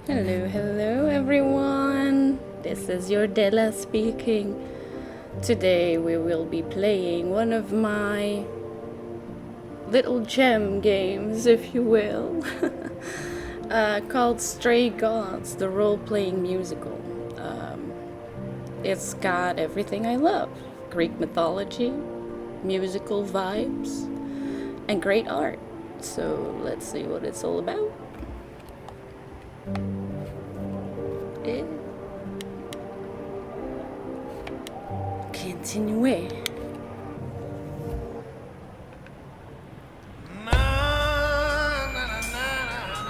Hello everyone. This is your Della speaking. Today we will be playing one of my little gem games, if you will, called Stray Gods, the role-playing musical. It's got everything I love: Greek mythology, musical vibes, and great art. So let's see what it's all about. Continue.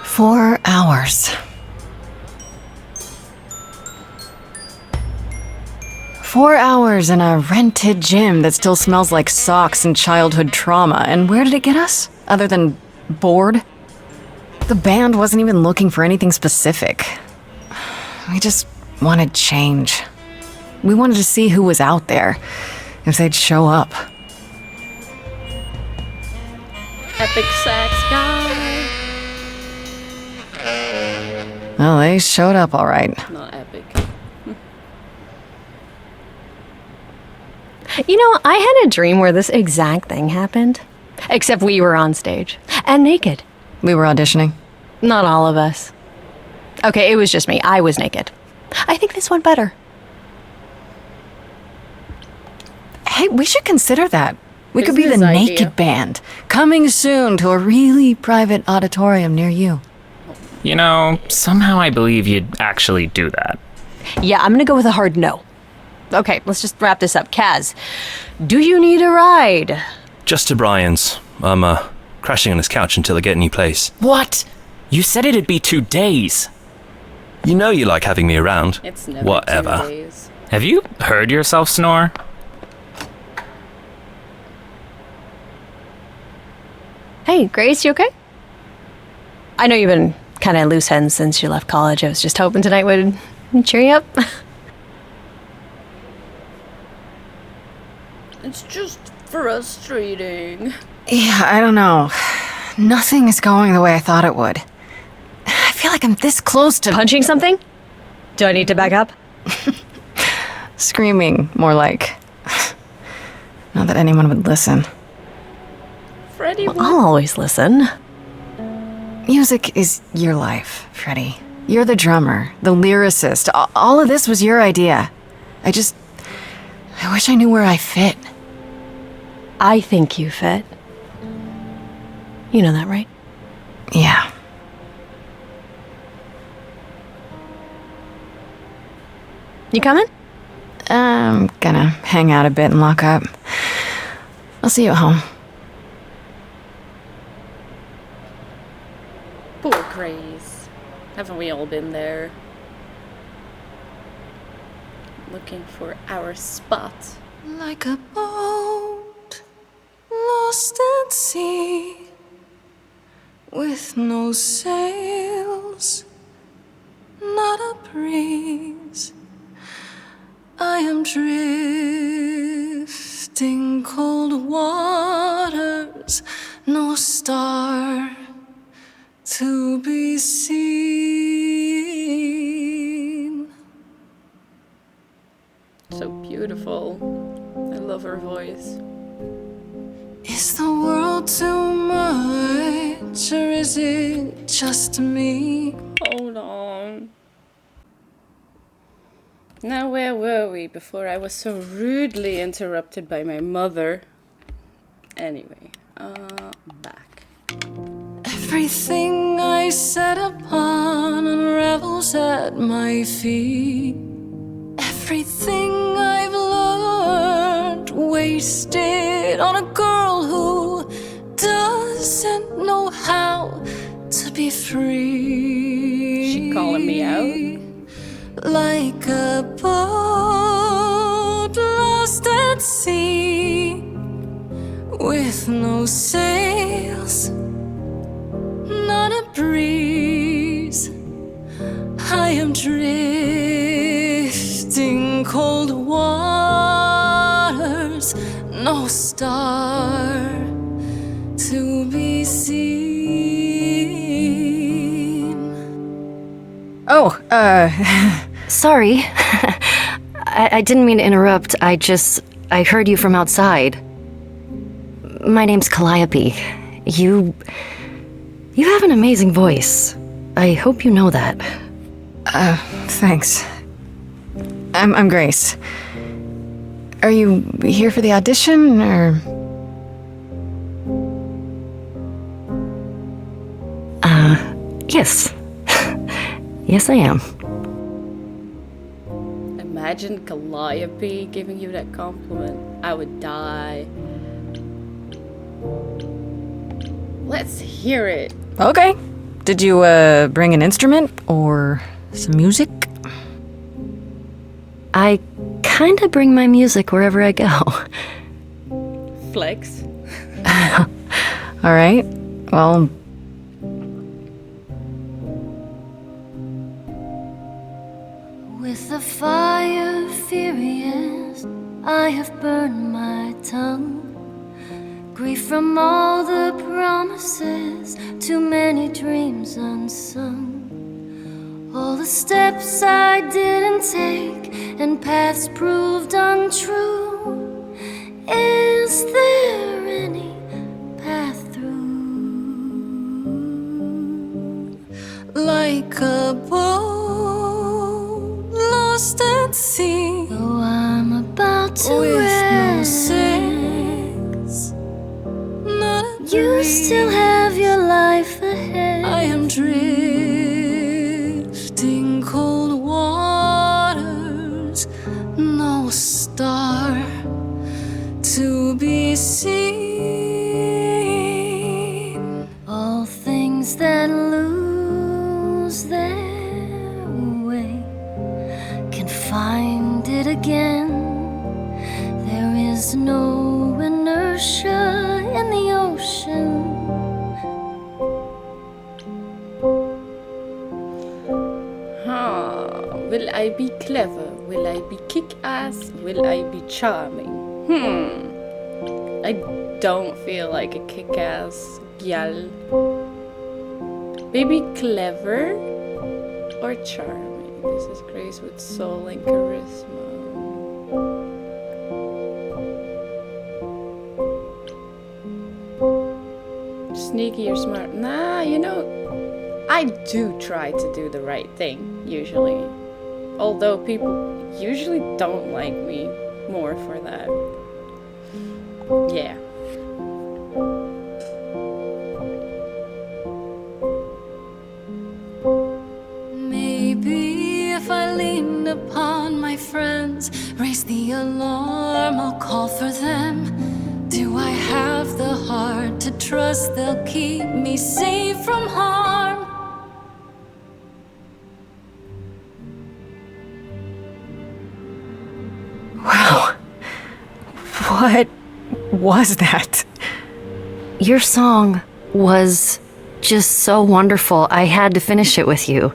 4 hours. 4 hours in a rented gym that still smells like socks and childhood trauma. And where did it get us? Other than bored? The band wasn't even looking for anything specific. We just wanted change. We wanted to see who was out there, if they'd show up. Epic sax guy. Well, they showed up all right. Not epic. You know, I had a dream where this exact thing happened. Except we were on stage. And naked. We were auditioning. Not all of us. Okay, it was just me. I was naked. I think this went better. Hey, we should consider that. We could be the Business idea. Naked Band. Coming soon to a really private auditorium near you. You know, somehow I believe you'd actually do that. Yeah, I'm gonna go with a hard no. Okay, let's just wrap this up. Kaz, do you need a ride? Just to Brian's. I'm crashing on his couch until I get a new place. What? You said it'd be 2 days. You know you like having me around. It's never Whatever. 2 days. Have you heard yourself snore? Hey, Grace, you okay? I know you've been kind of loose ends since you left college. I was just hoping tonight would cheer you up. It's just frustrating. Yeah, I don't know. Nothing is going the way I thought it would. I feel like I'm this close to Punching something? Do I need to back up? screaming, more like. Not that anyone would listen. Freddie, Well, I'll always listen. Music is your life, Freddie. You're the drummer, the lyricist. All of this was your idea. I wish I knew where I fit. I think you fit. You know that, right? Yeah. You coming? I'm gonna hang out a bit and lock up. I'll see you at home. poor Grace. Haven't we all been there? Looking for our spot. Like a boat lost at sea, with no sails, not a breeze. I am drifting cold waters, no star to be seen. So beautiful. I love her voice. Is the world too much, or is it just me? Hold on. Now where were we before I was so rudely interrupted by my mother? Anyway, back. Everything I set upon unravels at my feet. Everything I've learned wasted on a girl who doesn't know how to be free. She calling me out? Like a boat lost at sea, with no sails, not a breeze. I am drifting cold waters, no star to be seen. Oh, Sorry. I didn't mean to interrupt. I heard you from outside. My name's Calliope. You have an amazing voice. I hope you know that. thanks. I'm Grace. Are you here for the audition, or? Yes. Yes, I am. Imagine Calliope giving you that compliment. I would die. Let's hear it. Okay. Did you, bring an instrument or some music? I kinda bring my music wherever I go. Flex. All right. Well, With the fire furious, I have burned my tongue. Grief from all the promises, too many dreams unsung. All the steps I didn't take and paths proved untrue. Is there any path through? Like a boat lost at sea, Though I'm about to with no end, sails, not a you breeze. still have your life ahead. I am drifting cold waters, no star to be seen. All things that lose their way can find it again. There is no inertia in the ocean. Will I be clever? Will I be kick-ass? Will I be charming? I don't feel like a kick-ass gal. Maybe clever or charming. This is Grace with soul and charisma. Sneaky or smart? Nah, you know, I do try to do the right thing, usually. Although people usually don't like me more for that. Yeah. Maybe if I leaned upon my friends, raise the alarm, I'll call for them. Do I have the heart to trust they'll keep me safe from harm? wow. What was that? Your song was just so wonderful. I had to finish it with you.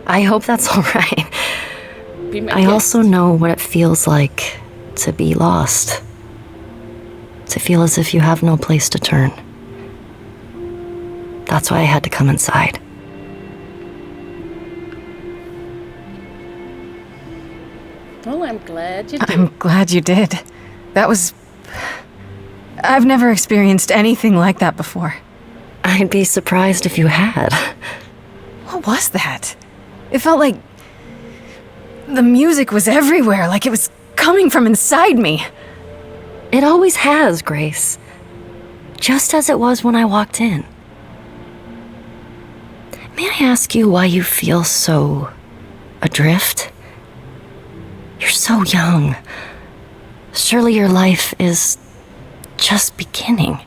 I hope that's all right. Be my I guest. also know what it feels like to be lost. To feel as if you have no place to turn. That's why I had to come inside. Well, I'm glad you did. I'm glad you did. That was... I've never experienced anything like that before. I'd be surprised if you had. What was that? It felt like... the music was everywhere, like it was coming from inside me. It always has, Grace. Just as it was when I walked in. May I ask you why you feel so adrift? You're so young. Surely your life is just beginning.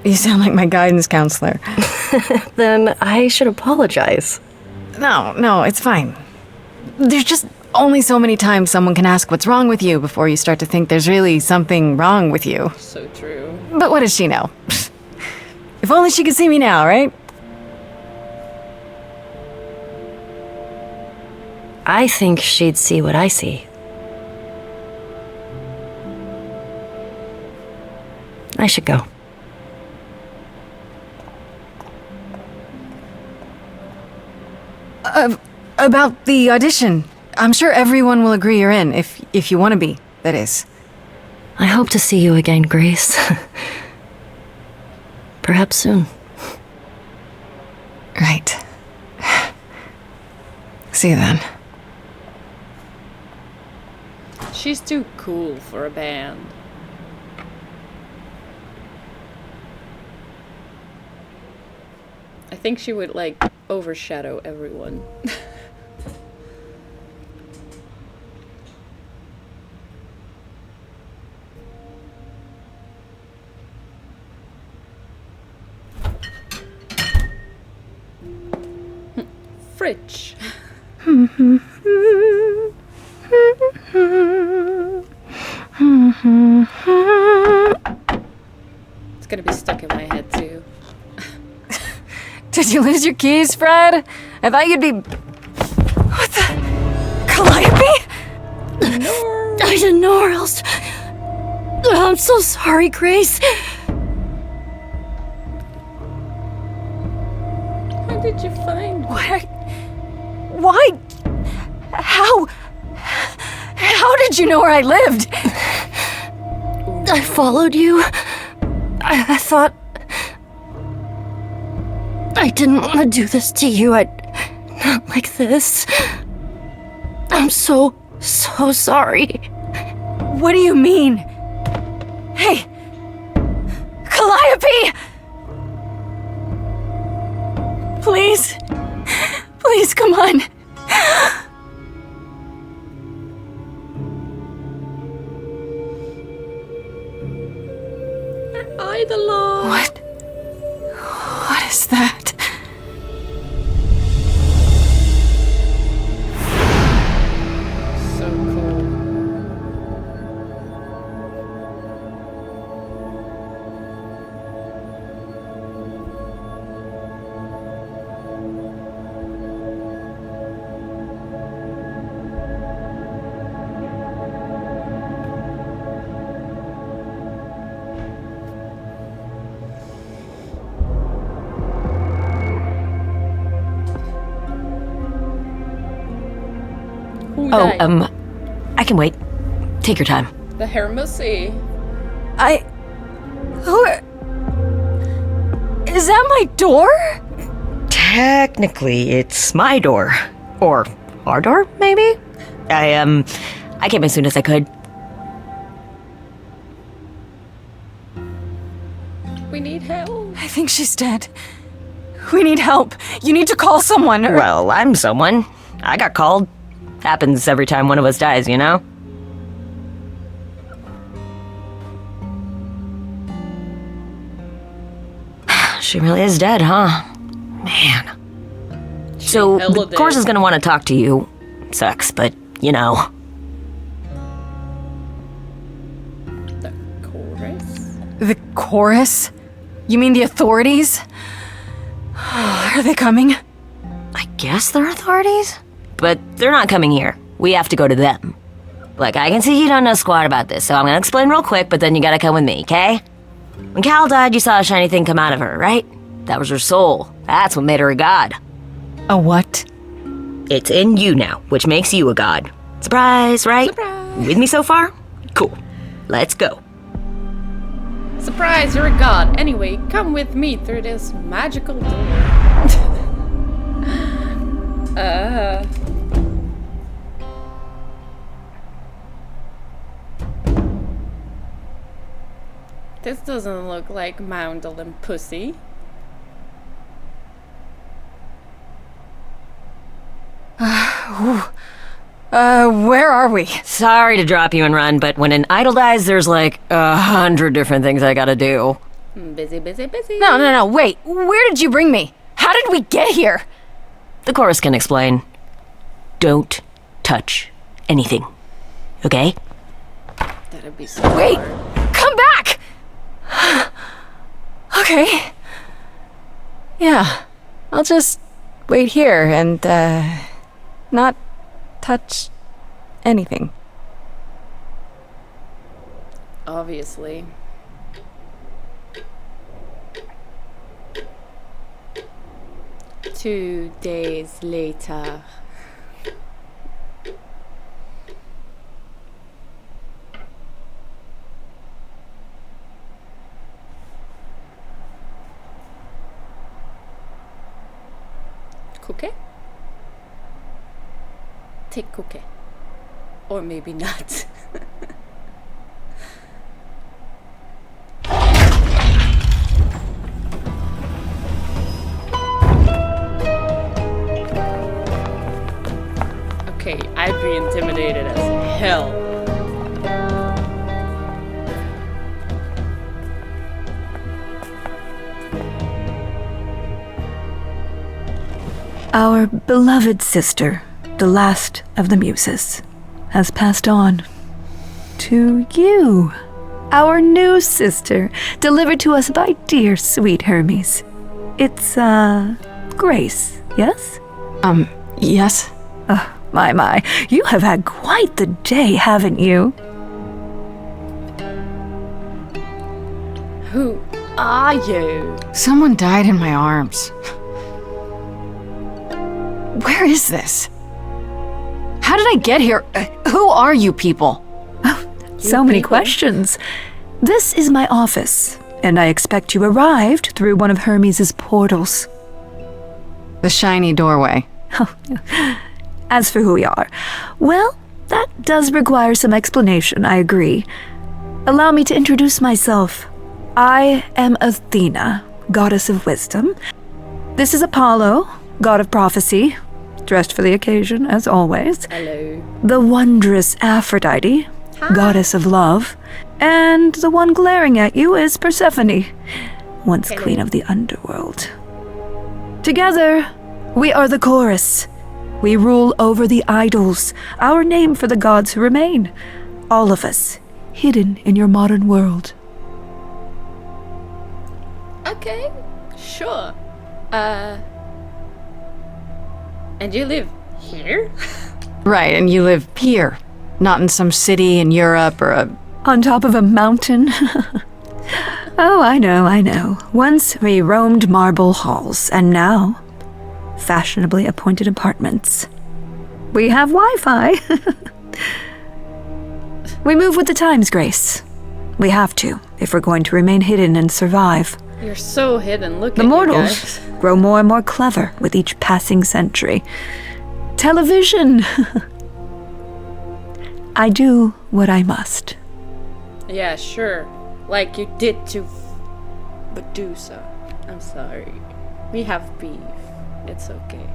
You sound like my guidance counselor. Then I should apologize. No, it's fine. There's just only so many times someone can ask what's wrong with you before you start to think there's really something wrong with you. So true. But what does she know? If only she could see me now, right? I think she'd see what I see. I should go. About the audition. I'm sure everyone will agree you're in, if you want to be, that is. I hope to see you again, Grace. Perhaps soon. Right. See you then. She's too cool for a band. I think she would, like, overshadow everyone. Fridge. It's gonna be stuck in my head too. Did you lose your keys, Fred? I thought you'd be... What the... Calliope? No. I didn't know or else... I'm so sorry, Grace. How did you find me? Why? How did you know where I lived? I followed you. I thought... I didn't want to do this to you. Not like this. I'm so sorry. What do you mean? Hey! Calliope! Please. Please, come on. Idolon. What is that? So cool. Who died? I can wait. Take your time. The Hermosy. Is that my door? Technically, it's my door. Or our door, maybe? I came as soon as I could. We need help. I think she's dead. We need help. You need to call someone. Well, I'm someone. I got called. Happens every time one of us dies, you know? She really is dead, huh? Man. So, hella the course dead. is gonna want to talk to you. Sucks, but, you know. The chorus? The chorus? You mean the authorities? Are they coming? I guess they're authorities? But they're not coming here. We have to go to them. Look, I can see you don't know squat about this, so I'm gonna explain real quick, but then you gotta come with me, okay? When Cal died, you saw a shiny thing come out of her, right? That was her soul. That's what made her a god. A what? It's in you now, which makes you a god. Surprise, right? Surprise. With me so far? Cool. Let's go. Surprise, you're a god. Anyway, come with me through this magical door. This doesn't look like Moundle and Pussy. Where are we? Sorry to drop you and run, but when an idol dies, there's like 100 different things I gotta do. Busy, busy, busy. No, wait. Where did you bring me? How did we get here? The chorus can explain. Don't touch anything. Okay? That'd be so Wait! hard. Come back! Okay. Yeah. I'll just wait here and, not touch anything. Obviously. 2 days later. Cookie? Take cookie. Or maybe not. Okay, I'd be intimidated as hell. Our beloved sister, the last of the muses, has passed on to you, our new sister, delivered to us by dear sweet Hermes. It's, Grace, yes? Yes? Oh, my, you have had quite the day, haven't you? Who are you? Someone died in my arms. Where is this? How did I get here? Who are you people? So many questions. This is my office, and I expect you arrived through one of Hermes' portals. The shiny doorway. As for who we are, well, that does require some explanation, I agree. Allow me to introduce myself. I am Athena, goddess of wisdom. This is Apollo, god of prophecy, dressed for the occasion, as always. Hello. The wondrous Aphrodite, goddess of love. And the one glaring at you is Persephone, once queen of the underworld. Together, we are the chorus. We rule over the idols, our name for the gods who remain. All of us, hidden in your modern world. Okay, sure. And you live here? Right, and you live here, not in some city in Europe or a... On top of a mountain? Oh, I know. Once we roamed marble halls, and now, fashionably appointed apartments. We have Wi-Fi. We move with the times, Grace. We have to, if we're going to remain hidden and survive. You're so hidden, look The at you mortals guys. grow more and more clever with each passing century. Television! I do what I must. Yeah, sure. Like you did to Medusa. I'm sorry. We have beef. It's okay.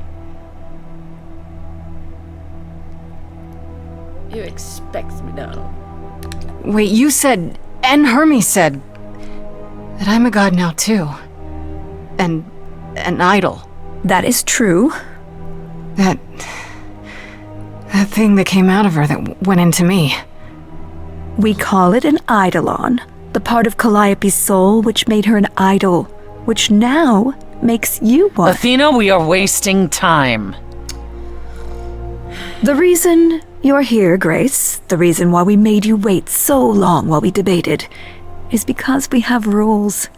You expect me now. Wait, you said, and Hermes said, that I'm a god now too. And an idol. That is true. That thing that came out of her that went into me. We call it an eidolon, the part of Calliope's soul which made her an idol, which now makes you one. Athena, we are wasting time. The reason you're here, Grace, the reason why we made you wait so long while we debated, is because we have rules.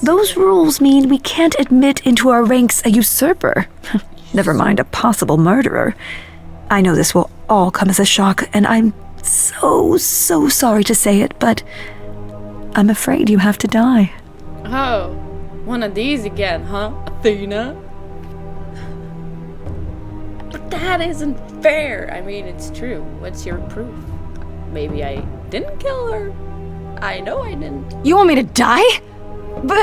Those rules mean we can't admit into our ranks a usurper. Never mind a possible murderer. I know this will all come as a shock, and I'm so sorry to say it, but I'm afraid you have to die. Oh, one of these again, huh, Athena? But that isn't fair. I mean, it's true. What's your proof? Maybe I didn't kill her. I know I didn't. You want me to die? But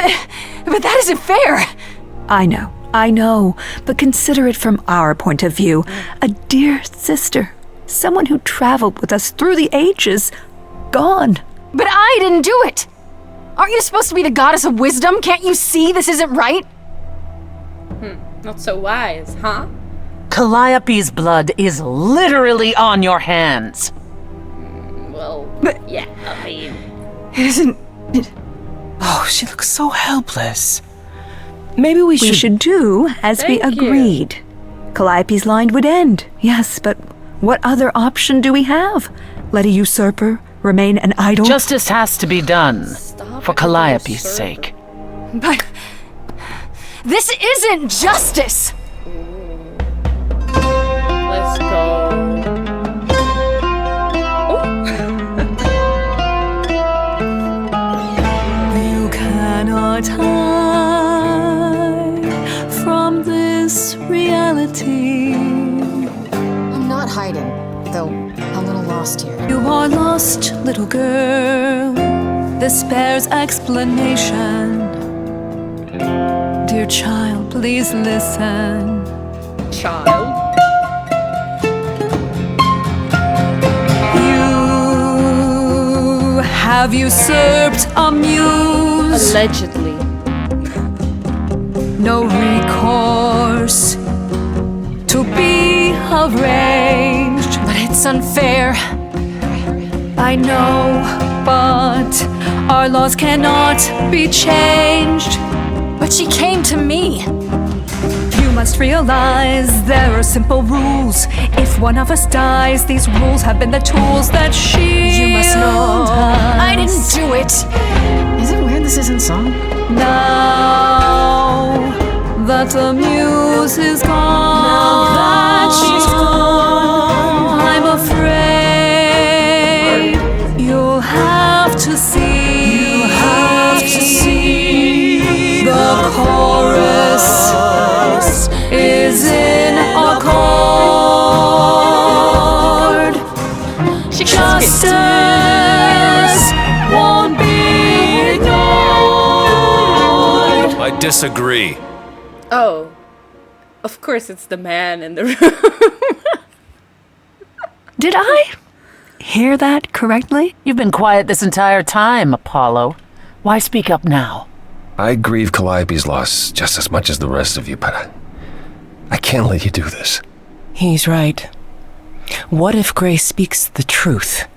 that isn't fair. I know, but consider it from our point of view. A dear sister, someone who traveled with us through the ages, gone. But I didn't do it. Aren't you supposed to be the goddess of wisdom? Can't you see this isn't right? Not so wise, huh? Calliope's blood is literally on your hands. Well, yeah, I mean... It isn't... Oh, she looks so helpless. Maybe we should do as we Thank you. agreed. Calliope's line would end, yes, but what other option do we have? Let a usurper remain an idol? Justice has to be done Stop for it, Calliope's usurper. sake. But... this isn't justice! this reality. I'm not hiding, though a little lost here. You are lost, little girl. This bears explanation. Dear child, please listen. Child. You have usurped a muse. Allegedly. No recourse to be arranged. But it's unfair. I know, but our laws cannot be changed. But she came to me. You must realize there are simple rules. If one of us dies, these rules have been the tools that she. You must know I didn't us. do it. Is it weird this isn't song? Now that the muse is gone, Now that she's gone, I'm afraid you'll have to see. You'll have to see the chorus is in accord. Justice won't be ignored. I disagree. Oh. Of course it's the man in the room. Did I hear that correctly? You've been quiet this entire time, Apollo. Why speak up now? I grieve Calliope's loss just as much as the rest of you, but I can't let you do this. He's right. What if Grace speaks the truth?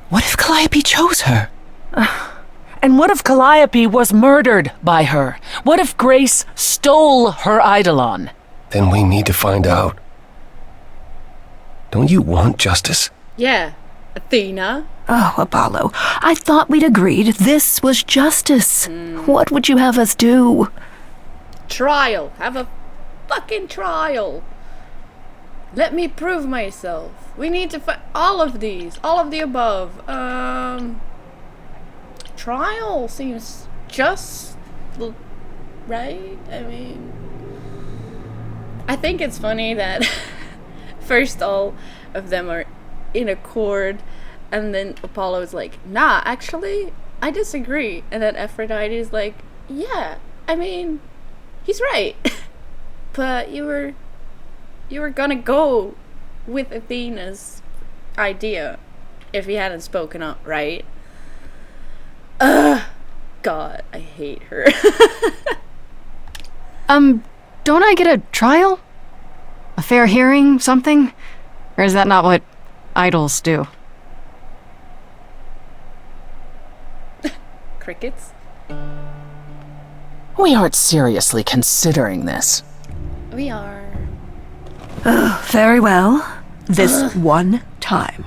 What if Calliope chose her? And what if Calliope was murdered by her? What if Grace stole her eidolon? Then we need to find out. Don't you want justice? Yeah. Athena. Oh, Apollo, I thought we'd agreed this was justice. What would you have us do? Trial. Have a fucking trial. Let me prove myself. We need to find all of these. All of the above. Trial seems just right. I mean, I think it's funny that first all of them are in accord, and then Apollo is like, nah, actually, I disagree. And then Aphrodite is like, yeah, I mean, he's right. But you were gonna go with Athena's idea if he hadn't spoken up, right? God, I hate her. Don't I get a trial? A fair hearing, something? Or is that not what idols do? Crickets? We aren't seriously considering this. We are. Very well. This one time.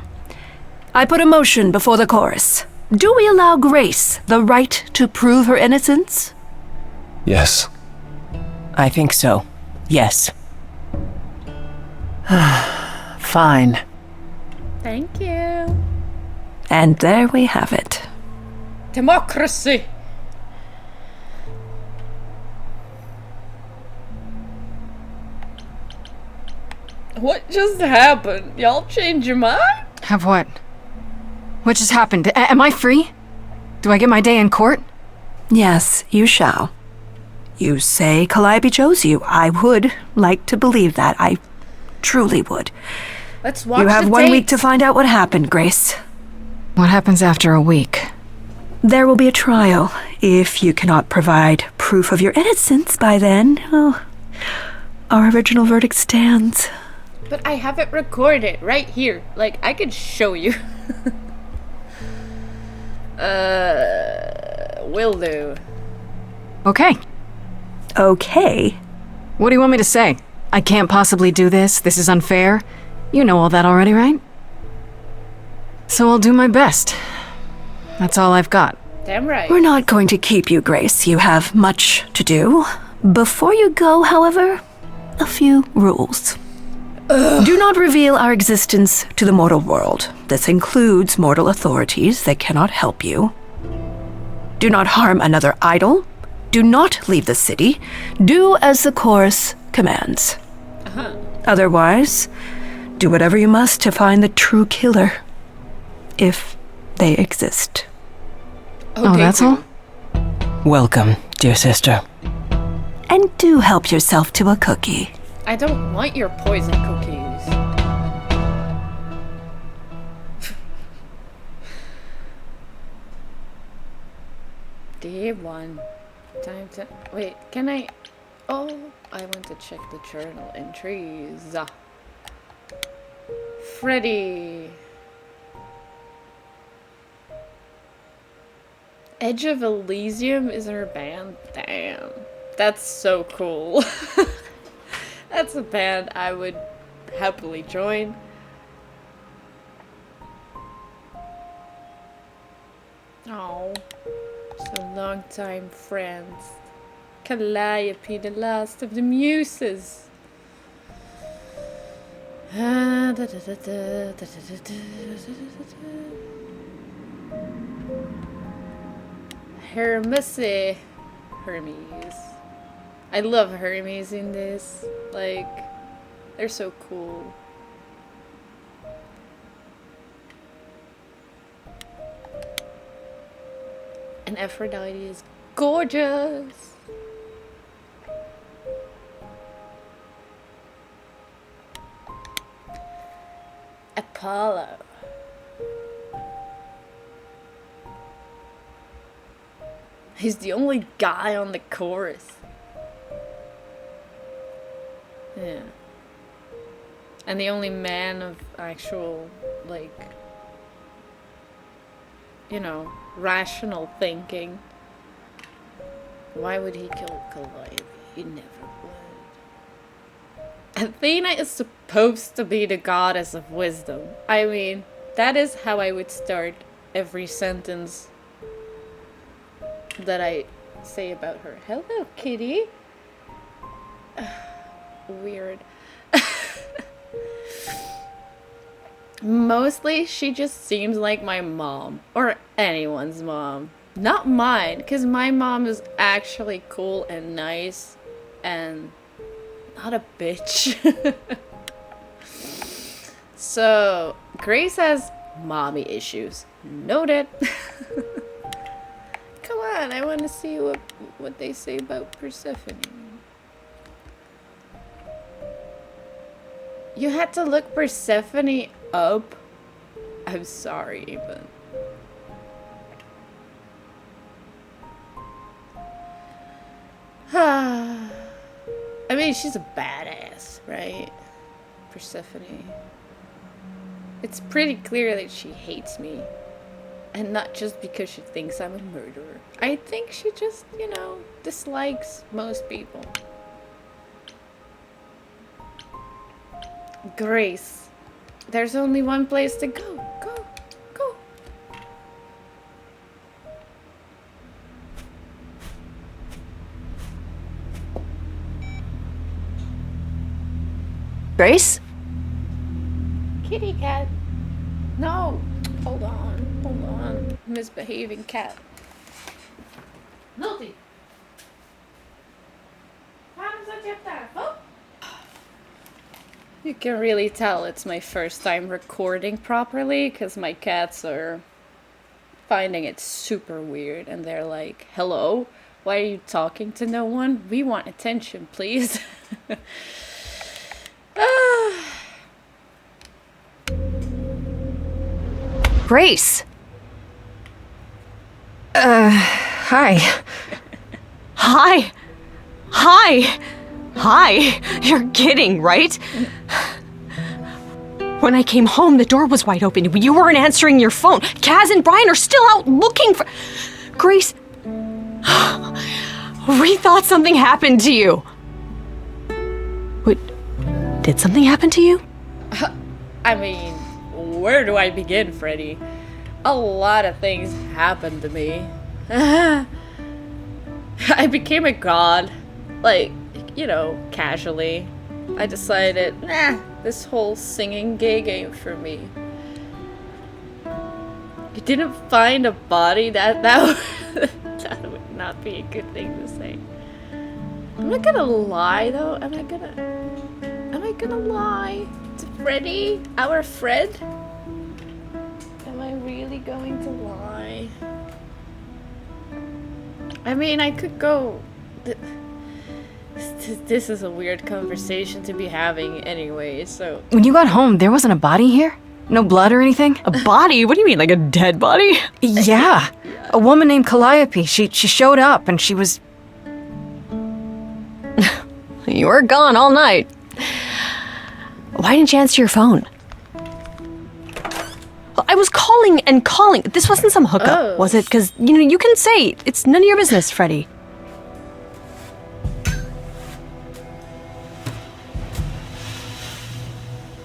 I put a motion before the chorus. Do we allow Grace the right to prove her innocence? Yes. I think so. Yes. Fine. Thank you. And there we have it. Democracy. What just happened? Y'all change your mind? Have what? What just happened? Am I free? Do I get my day in court? Yes, you shall. You say Calliope chose you. I would like to believe that. I truly would. Let's watch You have the 1 week to tapes. find out what happened, Grace. What happens after a week? There will be a trial. If you cannot provide proof of your innocence by then, oh, our original verdict stands. But I have it recorded right here. Like, I could show you. Will do. Okay. Okay. What do you want me to say? I can't possibly do this. This is unfair. You know all that already, right? So I'll do my best. That's all I've got. Damn right. We're not going to keep you, Grace. You have much to do. Before you go, however, a few rules. Do not reveal our existence to the mortal world. This includes mortal authorities that cannot help you. Do not harm another idol. Do not leave the city. Do as the chorus commands. Otherwise, do whatever you must to find the true killer. If they exist. Oh, that's all? Welcome, dear sister. And do help yourself to a cookie. I don't want your poison cookies. Day one. Time to... Wait, can I... Oh, I want to check the journal entries. Freddy. Edge of Elysium is her band? Damn. That's so cool. That's a band I would happily join. Oh, so long time friends. Calliope, the last of the muses. Hermes. I love Hermes in this. Like, they're so cool. And Aphrodite is gorgeous. Apollo. He's the only guy on the chorus. Yeah. And the only man of actual, like, you know, rational thinking. Why would he kill Calliope? He never would. Athena is supposed to be the goddess of wisdom. I mean, that is how I would start every sentence that I say about her. Hello, kitty. Weird. Mostly, she just seems like my mom. Or anyone's mom. Not mine, because my mom is actually cool and nice. And not a bitch. So, Grace has mommy issues. Noted. Come on, I want to see what they say about Persephone. You had to look Persephone up? I'm sorry, but... I mean, she's a badass, right? Persephone. It's pretty clear that she hates me. And not just because she thinks I'm a murderer. I think she just, you know, dislikes most people. Grace. There's only one place to go. Go. Go. Grace? Kitty cat. No. Hold on. Hold on. Misbehaving cat. Naughty. You can really tell it's my first time recording properly because my cats are finding it super weird and they're like, hello, why are you talking to no one? We want attention, please. Grace! Hi. Hi! Hi! Hi! You're kidding, right? When I came home, the door was wide open. You weren't answering your phone. Kaz and Brian are still out looking for... Grace... We thought something happened to you. Wait, did something happen to you? I mean, where do I begin, Freddy? A lot of things happened to me. I became a god. Like, you know, casually. I decided, this whole singing gig ain't for me. You didn't find a body? That would not be a good thing to say. I not gonna lie though. Am I gonna lie to Freddy, our Fred? Am I really going to lie? I mean, I could go. This is a weird conversation to be having anyway, so. When you got home, there wasn't a body here? No blood or anything? A body? What do you mean, like a dead body? Yeah. A woman named Calliope. She showed up and she was... You were gone all night. Why didn't you answer your phone? I was calling and calling. This wasn't some hookup, was it? Because, you know, you can say it's none of your business, Freddy.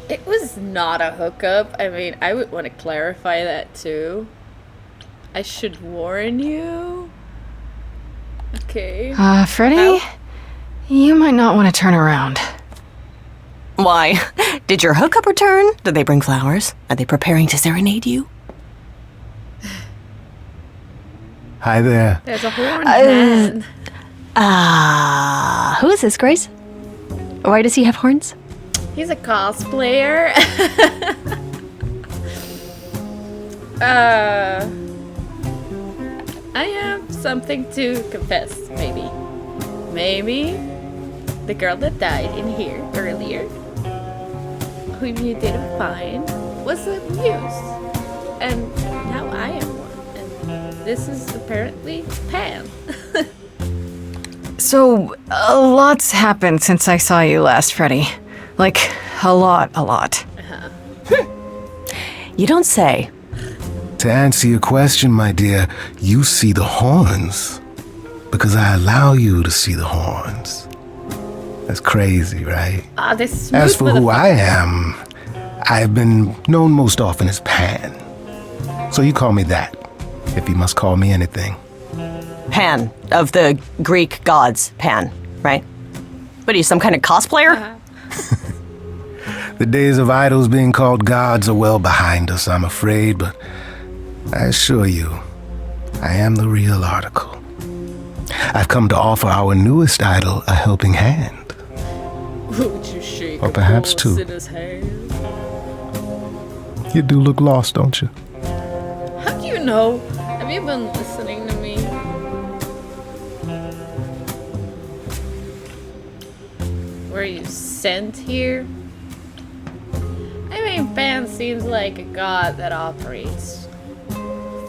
It was not a hookup. I mean, I would want to clarify that too. I should warn you. Okay. Freddy? You might not want to turn around. Why? Did your hookup return? Did they bring flowers? Are they preparing to serenade you? Hi there. There's a horned man. Who is this, Grace? Why does he have horns? He's a cosplayer. I have something to confess, maybe. Maybe the girl that died in here earlier, whom you didn't find, was a muse. And now I am one. And this is apparently Pan. So, a lot's happened since I saw you last, Freddy. Like, a lot. You don't say. To answer your question, my dear, you see the horns because I allow you to see the horns. That's crazy, right? This As for who I am, I've been known most often as Pan. So you call me that, if you must call me anything. Pan, of the Greek gods, Pan, right? What are you, some kind of cosplayer? The days of idols being called gods are well behind us, I'm afraid, but I assure you, I am the real article. I've come to offer our newest idol a helping hand. Would you shake or perhaps two. in his hand? You do look lost, don't you? How do you know? Have you been listening to me? Were you sent here? I mean, Pan seems like a god that operates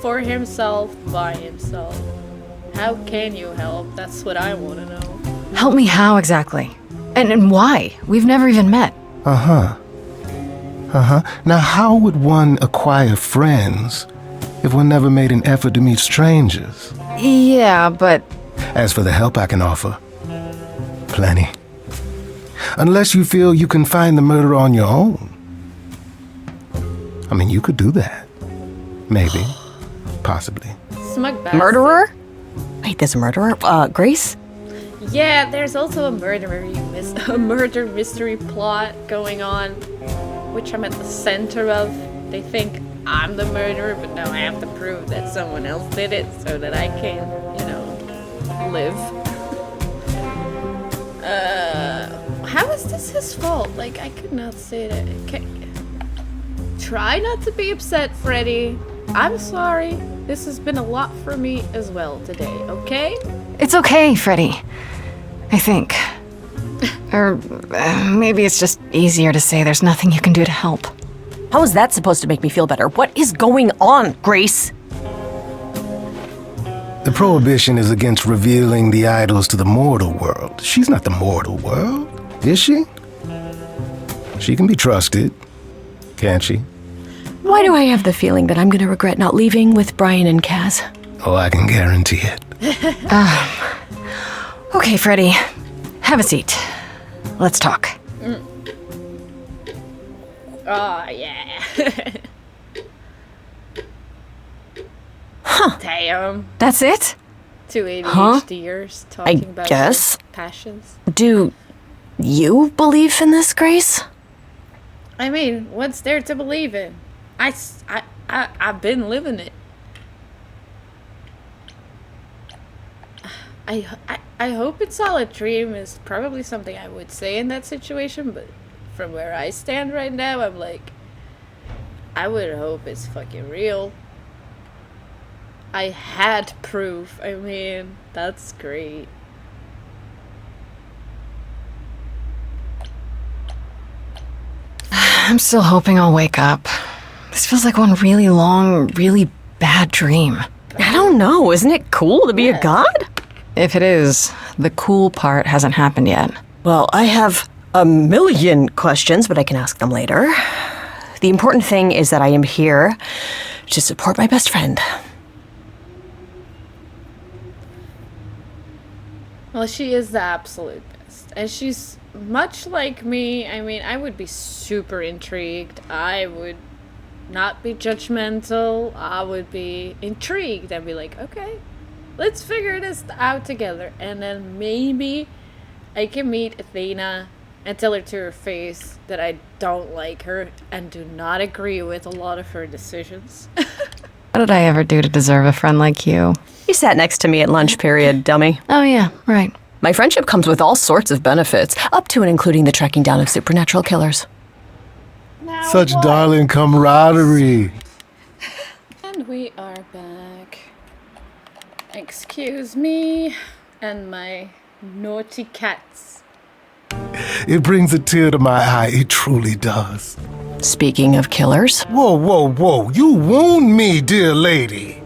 for himself, by himself. How can you help? That's what I want to know. Help me how exactly? And why? We've never even met. Now, how would one acquire friends if one never made an effort to meet strangers? Yeah, but... As for the help I can offer, plenty. Unless you feel you can find the murderer on your own. I mean, you could do that. Maybe. Possibly. Smug bastard. Murderer? Wait, there's a murderer? Grace? Yeah, there's also a a murder mystery plot going on, which I'm at the center of. They think I'm the murderer, but now I have to prove that someone else did it so that I can, you know, live. How is this his fault? Like, I could not say that. Okay. Try not to be upset, Freddy. I'm sorry. This has been a lot for me as well today, okay? It's okay, Freddy. I think. Or maybe it's just easier to say there's nothing you can do to help. How is that supposed to make me feel better? What is going on, Grace? The prohibition is against revealing the idols to the mortal world. She's not the mortal world, is she? She can be trusted, can't she? Why do I have the feeling that I'm going to regret not leaving with Brian and Kaz? Oh, I can guarantee it. Okay, Freddy. Have a seat. Let's talk. Oh, yeah. Huh. Damn. That's it? Two ADHDers talking about guess. their passions. Do you believe in this, Grace? I mean, what's there to believe in? I've been living it. I hope it's all a dream is probably something I would say in that situation, but from where I stand right now, I'm like, I would hope it's fucking real. I had proof. I mean, that's great. I'm still hoping I'll wake up. This feels like one really long, really bad dream. I don't know. Isn't it cool to be a god? If it is, the cool part hasn't happened yet. Well, I have a million questions, but I can ask them later. The important thing is that I am here to support my best friend. Well, she is the absolute best. And she's much like me. I mean, I would be super intrigued. I would not be judgmental. I would be intrigued and be like, okay, let's figure this out together. And then maybe I can meet Athena and tell her to her face that I don't like her and do not agree with a lot of her decisions. What did I ever do to deserve a friend like you? You sat next to me at lunch period, dummy. Oh yeah, right. My friendship comes with all sorts of benefits, up to and including the tracking down of supernatural killers. Such darling camaraderie. And we are back. Excuse me and my naughty cats. It brings a tear to my eye, it truly does. Speaking of killers. Whoa, whoa, whoa, you wound me, dear lady.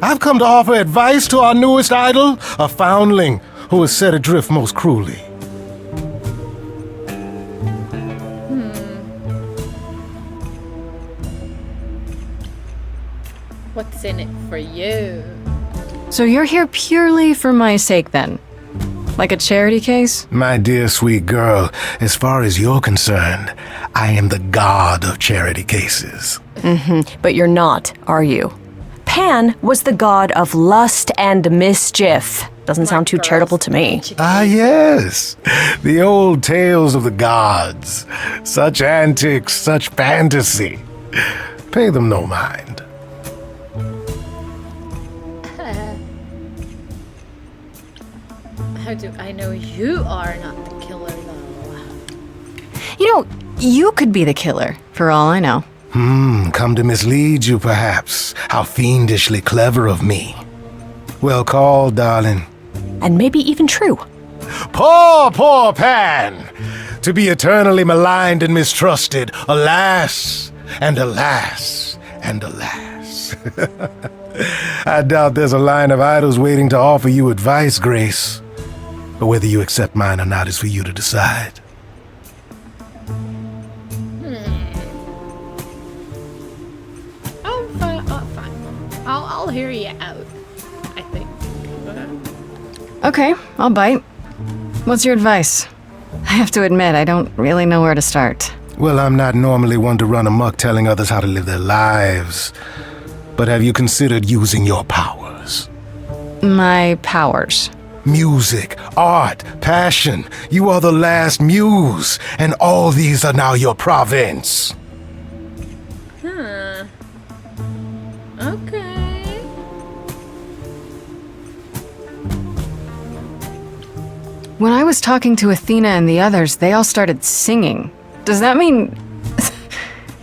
I've come to offer advice to our newest idol, a foundling who was set adrift most cruelly. What's in it for you? So you're here purely for my sake then? Like a charity case? My dear sweet girl, as far as you're concerned, I am the god of charity cases. But you're not, are you? Pan was the god of lust and mischief. Doesn't sound too charitable to me. Ah, yes. The old tales of the gods. Such antics, such fantasy. Pay them no mind. How do I know you are not the killer, though? You know, you could be the killer, for all I know. Come to mislead you, perhaps. How fiendishly clever of me. Well called, darling. And maybe even true. Poor, poor Pan! To be eternally maligned and mistrusted. Alas, and alas, and alas. I doubt there's a line of idols waiting to offer you advice, Grace. But whether you accept mine or not is for you to decide. Oh, fine. I'll hear you out, I think. Okay, I'll bite. What's your advice? I have to admit, I don't really know where to start. Well, I'm not normally one to run amok telling others how to live their lives. But have you considered using your powers? My powers? Music, art, passion. You are the last muse, and all these are now your province. Okay. When I was talking to Athena and the others, they all started singing. Does that mean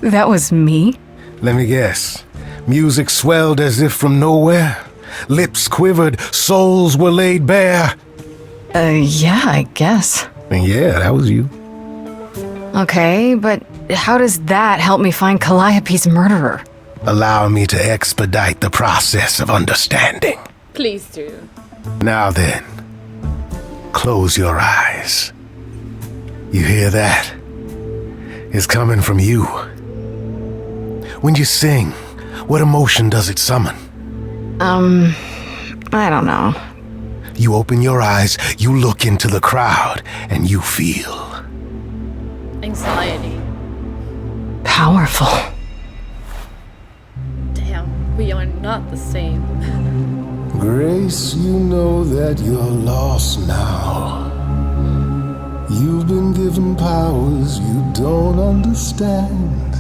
that was me? Let me guess. Music swelled as if from nowhere. Lips quivered, souls were laid bare. Yeah, I guess. Yeah, that was you. Okay, but how does that help me find Calliope's murderer? Allow me to expedite the process of understanding. Please do. Now then, close your eyes. You hear that? It's coming from you. When you sing, what emotion does it summon? I don't know. You open your eyes, you look into the crowd, and you feel... Anxiety. Powerful. Damn, we are not the same. Grace, you know that you're lost now. You've been given powers you don't understand.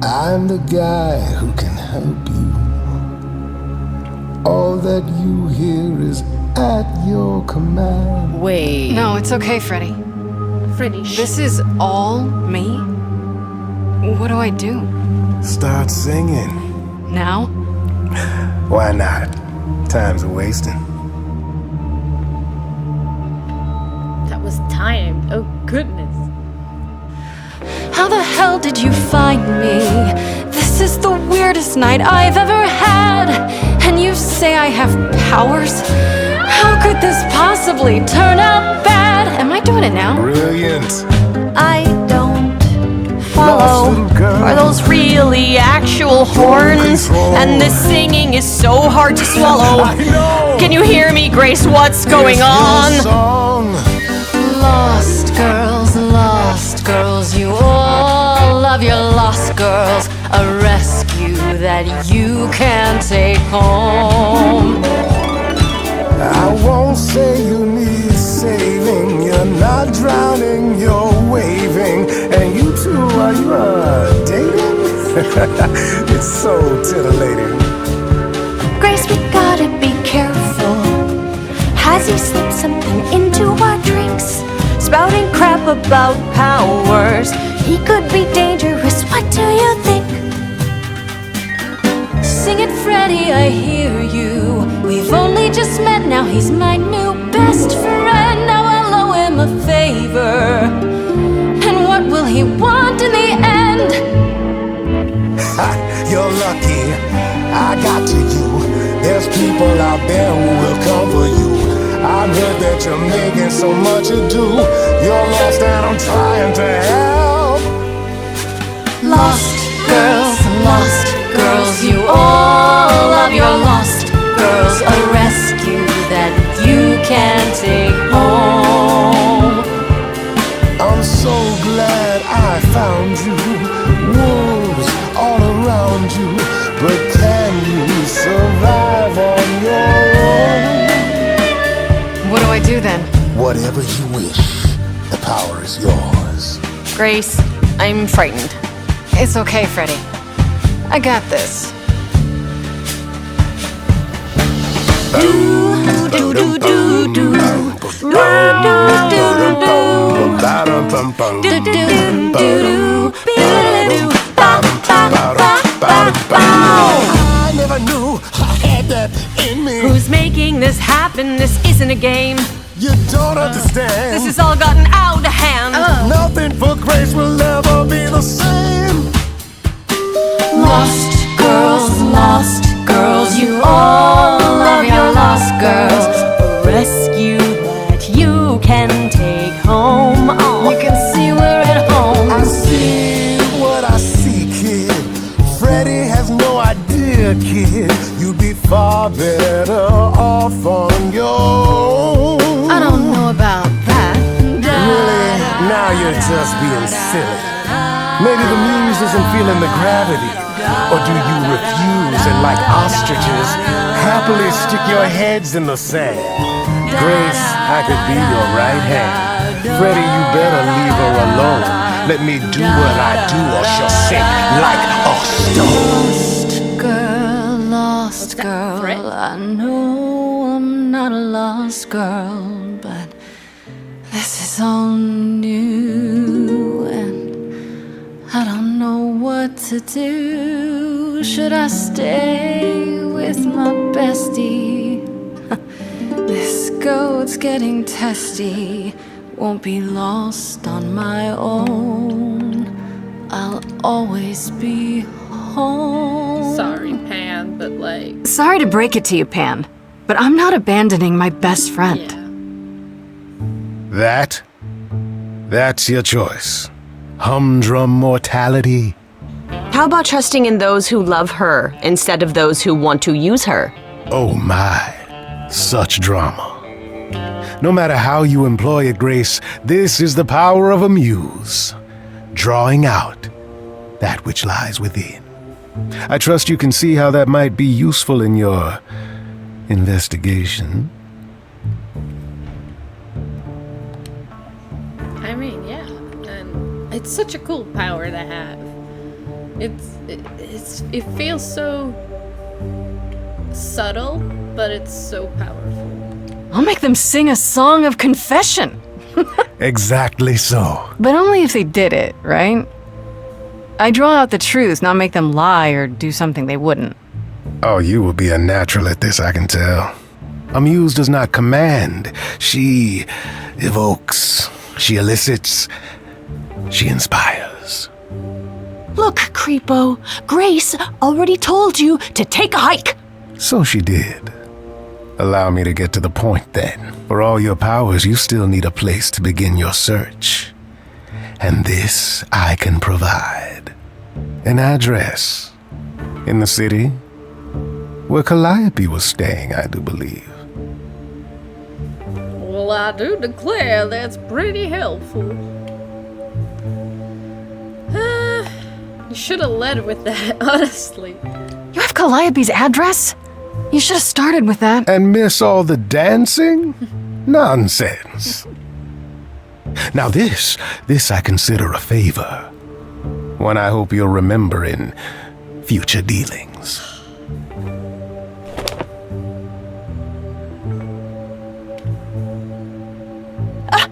I'm the guy who can help you. All that you hear is at your command. Wait. No, it's okay, Freddy. Freddy, This is all me? What do I do? Start singing. Now? Why not? Time's a wasting. that was timed. Oh, goodness. How the hell did you find me? This is the weirdest night I've ever had. And you say I have powers? How could this possibly turn out bad? Am I doing it now? Brilliant. I don't follow. Are those really actual horns? And this singing is so hard to swallow. I know. Can you hear me, Grace? What's going on? Song. Lost girls, you all love your lost girls. A rescue that you can take home. I won't say you need saving. You're not drowning, you're waving. And you two, are you dating? It's so titillating. Grace, we gotta be careful. Has he slipped something into our drinks? Spouting crap about powers. He could be dangerous, what do you think? Sing it, Freddy, I hear you. We've only just met, now he's my new best friend. Now I'll owe him a favor. And what will he want in the end? Ha, you're lucky, I got to you. There's people out there who will come for you. I've heard that you're making so much ado. You're lost and I'm trying to help. Lost girls, you all love your lost girls. A rescue that you can take home. I'm so glad I found you. Wolves all around you. But can you survive on your own? What do I do then? Whatever you wish, the power is yours. Grace, I'm frightened. It's okay, Freddy. I got this. I never knew I had that in me. Who's making this happen? This isn't a game. You don't understand. This has all gotten out of hand. Nothing for Grace will ever be the same. Lost girls, you all love your lost girls. A rescue that you can take home. Oh, you can see we're at home. I see what I see, kid. Freddy has no idea, kid. You'd be far better off on your own. I don't know about that. Really? Now you're just being silly. Maybe the muse isn't feeling the gravity. Or do you refuse and, like ostriches, happily stick your heads in the sand? Grace, I could be your right hand. Freddy, you better leave her alone. Let me do what I do or she'll sink like a stone. Lost girl, I know I'm not a lost girl, but this is all new and I don't know what to do. Should I stay with my bestie? This goat's getting testy. Won't be lost on my own. I'll always be home. Sorry, Pan, but like... Sorry to break it to you, Pan, but I'm not abandoning my best friend. Yeah. That's your choice. Humdrum mortality. How about trusting in those who love her instead of those who want to use her? Oh my, such drama. No matter how you employ it, Grace, this is the power of a muse. Drawing out that which lies within. I trust you can see how that might be useful in your investigation. I mean, yeah. And it's such a cool power to have. It feels so subtle, but it's so powerful. I'll make them sing a song of confession. Exactly so. But only if they did it, right? I draw out the truth, not make them lie or do something they wouldn't. Oh, you will be a natural at this, I can tell. A muse does not command. She evokes. She elicits. She inspires. Look, Creepo, Grace already told you to take a hike. So she did. Allow me to get to the point then. For all your powers, you still need a place to begin your search. And this I can provide. An address. In the city, where Calliope was staying, I do believe. Well, I do declare that's pretty helpful. You should have led with that, honestly. You have Calliope's address? You should have started with that. And miss all the dancing? Nonsense. Now this I consider a favor. One I hope you'll remember in future dealings.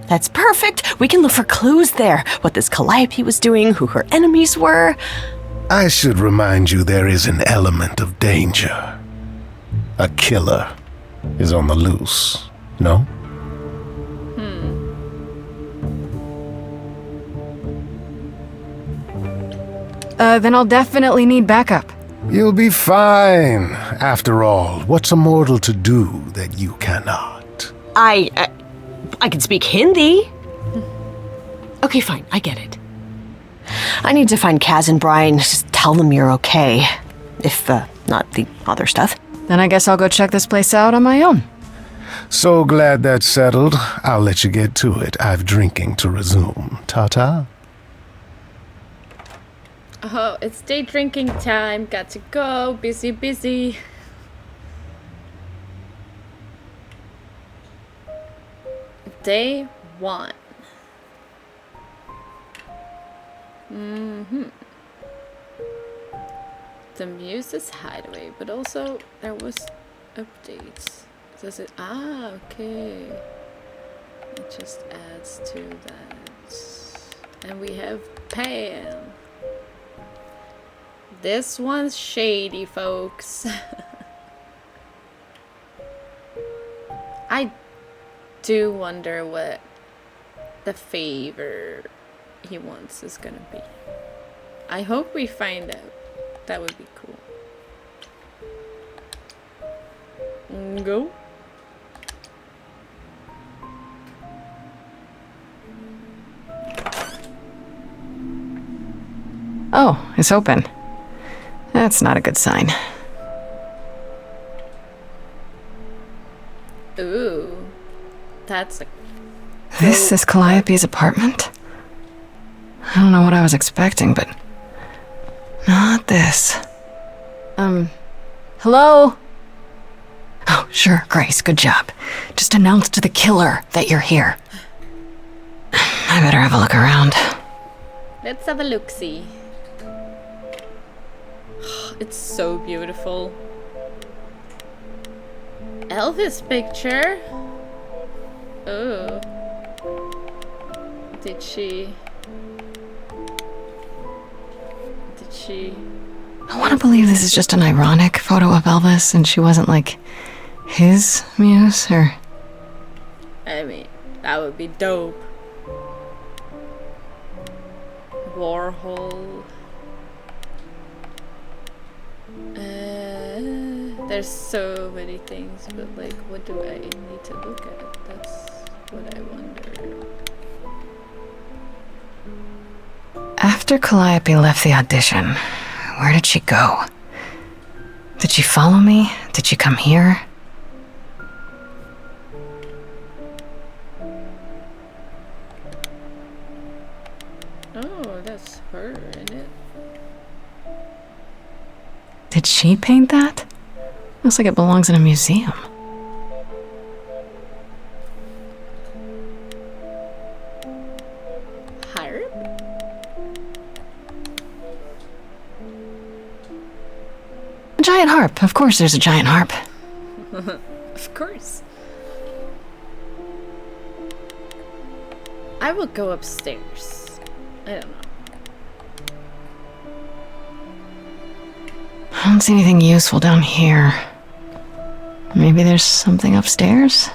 That's perfect. We can look for clues there. What this Calliope was doing, who her enemies were. I should remind you there is an element of danger. A killer is on the loose, no? Then I'll definitely need backup. You'll be fine. After all, what's a mortal to do that you cannot? I can speak Hindi. Okay, fine, I get it. I need to find Kaz and Brian. Just tell them you're okay. If, not the other stuff. Then I guess I'll go check this place out on my own. So glad that's settled. I'll let you get to it. I've drinking to resume. Ta-ta. Oh, it's day drinking time. Got to go. Busy, busy. Day 1. The Muse's hideaway, but also there was updates. Does it? Ah, okay. It just adds to that. And we have Pam. This one's shady, folks. I do wonder what the favor he wants is gonna be. I hope we find out. That would be cool. Go. Oh, it's open. That's not a good sign. Ooh. That's a... This is Calliope's apartment? I don't know what I was expecting, but... not this. Hello? Oh, sure, Grace, good job. Just announce to the killer that you're here. I better have a look around. Let's have a look-see. It's so beautiful. Elvis picture. Oh. Did she... I want to believe this is just an ironic photo of Elvis and she wasn't like his muse, or... I mean, that would be dope. Warhol. There's so many things, but like, what do I need to look at? That's what I wonder. After Calliope left the audition, where did she go? Did she follow me? Did she come here? Oh, that's her, isn't it? Did she paint that? Looks like it belongs in a museum. Harp? A giant harp. Of course there's a giant harp. Of course. I will go upstairs. I don't know. I don't see anything useful down here. Maybe there's something upstairs?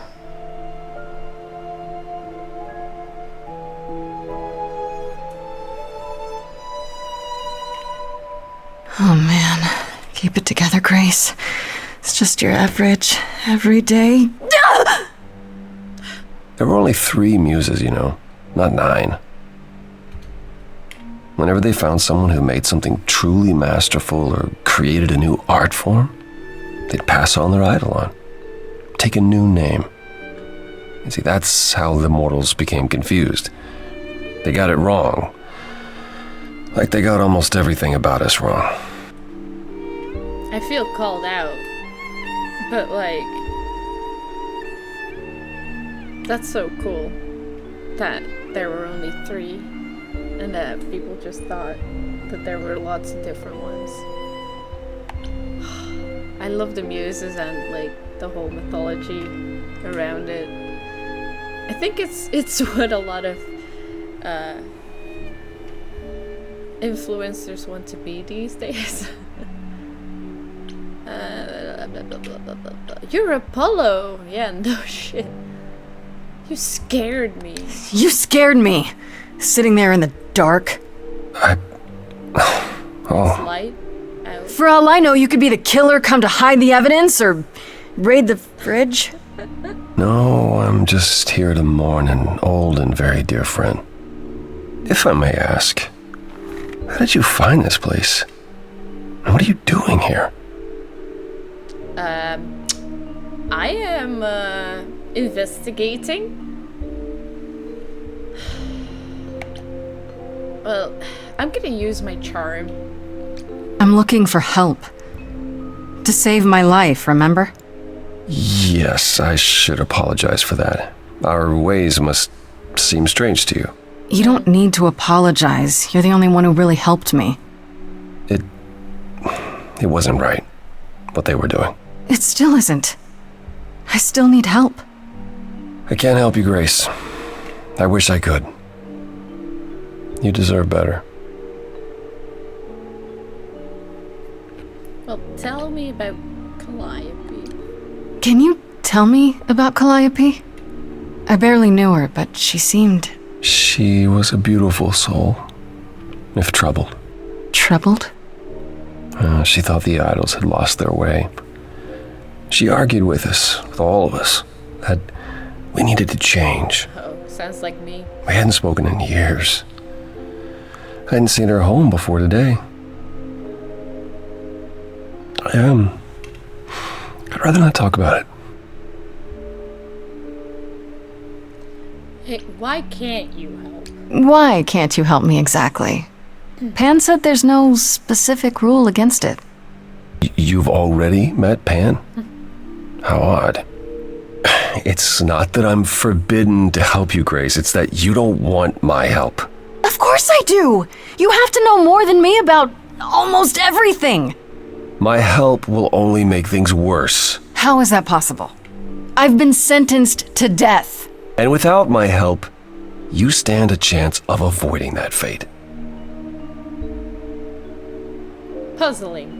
Oh man, keep it together, Grace. It's just your average, everyday. There were only 3 muses, you know, not 9. Whenever they found someone who made something truly masterful or created a new art form, they'd pass on their eidolon, take a new name. You see, that's how the mortals became confused. They got it wrong. Like they got almost everything about us wrong. I feel called out. But like, that's so cool that there were only 3 and that people just thought that there were lots of different ones. I love the muses and like the whole mythology around it. I think it's what a lot of influencers want to be these days. You're Apollo! Yeah, no shit. You scared me. You scared me! Sitting there in the dark. Light out. For all I know, you could be the killer come to hide the evidence or raid the fridge. No, I'm just here to mourn an old and very dear friend. If I may ask, how did you find this place? And what are you doing here? I am investigating. Well, I'm gonna use my charm. I'm looking for help. To save my life, remember? Yes, I should apologize for that. Our ways must seem strange to you. You don't need to apologize. You're the only one who really helped me. It wasn't right, what they were doing. It still isn't. I still need help. I can't help you, Grace. I wish I could. You deserve better. Well, tell me about Calliope. Can you tell me about Calliope? I barely knew her, but she seemed... She was a beautiful soul, if troubled. Troubled? She thought the idols had lost their way. She argued with us, with all of us, that we needed to change. Oh, sounds like me. We hadn't spoken in years. I hadn't seen her home before today. I'd rather not talk about it. Hey, why can't you help? Why can't you help me exactly? Pan said there's no specific rule against it. You've already met Pan? How odd. It's not that I'm forbidden to help you, Grace. It's that you don't want my help. Of course I do! You have to know more than me about almost everything! My help will only make things worse. How is that possible? I've been sentenced to death. And without my help, you stand a chance of avoiding that fate. Puzzling.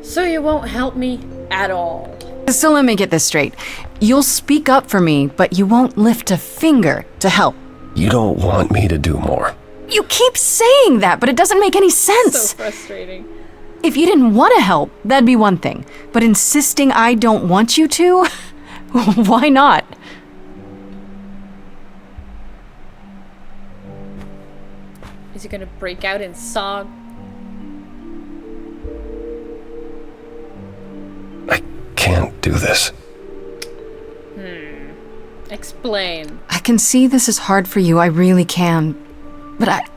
So you won't help me at all. So let me get this straight. You'll speak up for me, but you won't lift a finger to help. You don't want me to do more. You keep saying that, but it doesn't make any sense. So frustrating. If you didn't want to help, that'd be one thing. But insisting I don't want you to? Why not? Is he gonna break out in song? I can't do this. Explain. I can see this is hard for you, I really can. But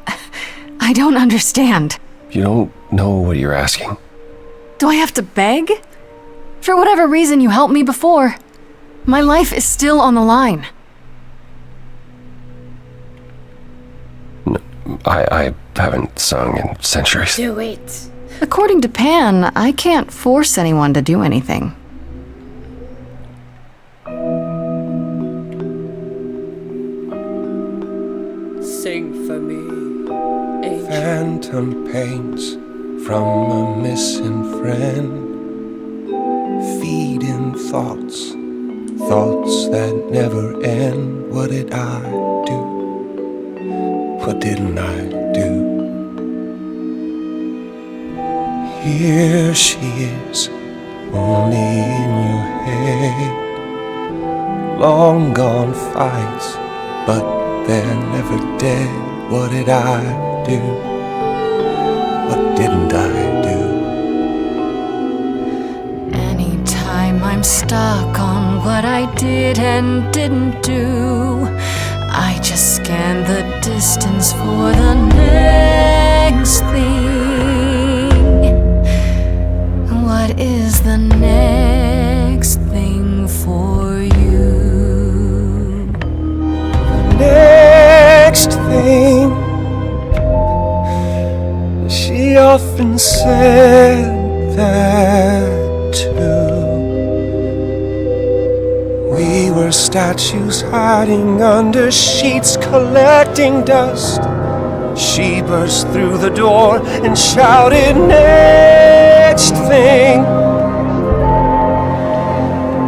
I don't understand. You don't know what you're asking. Do I have to beg? For whatever reason you helped me before. My life is still on the line. I haven't sung in centuries. Do it. According to Pan, I can't force anyone to do anything. sing for me, angel. Phantom pains from a missing friend, feeding thoughts, thoughts that never end. What did I do? What didn't I do? Here she is, only in your head. Long gone fights, but they're never dead. What did I do? What didn't I do? Anytime I'm stuck on what I did and didn't do, I just scan the distance for the next thing. What is the next thing for you? The next thing, she often said that too. We were statues hiding under sheets, collecting dust. She burst through the door and shouted, next thing.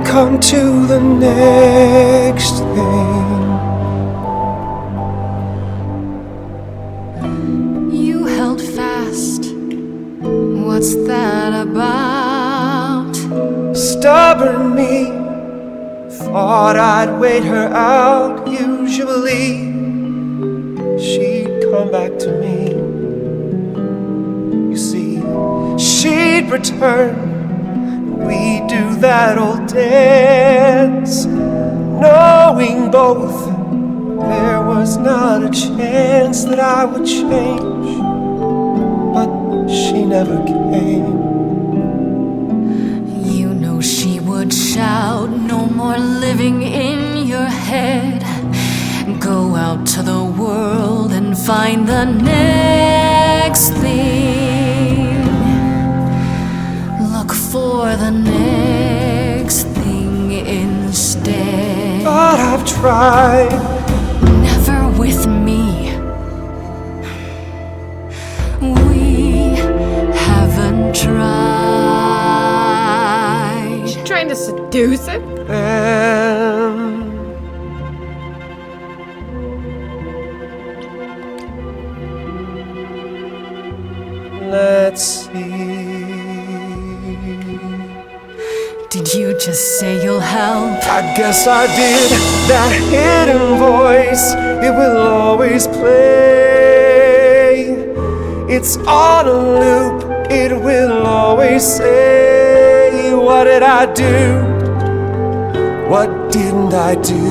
Come to the next thing. You held fast. What's that about? Stubborn me thought I'd wait her out. Usually she'd come back to me. You see, she'd return. We'd do that old dance, knowing both there was not a chance that I would change. But she never came. You know she would shout, no more living in your head. Go out to the world and find the next thing. Look for the next thing instead. But I've tried. Never with me. We haven't tried. She's trying to seduce him? Let's see. Did you just say you'll help? I guess I did. That hidden voice, it will always play. It's on a loop, it will always say, what did I do? What didn't I do?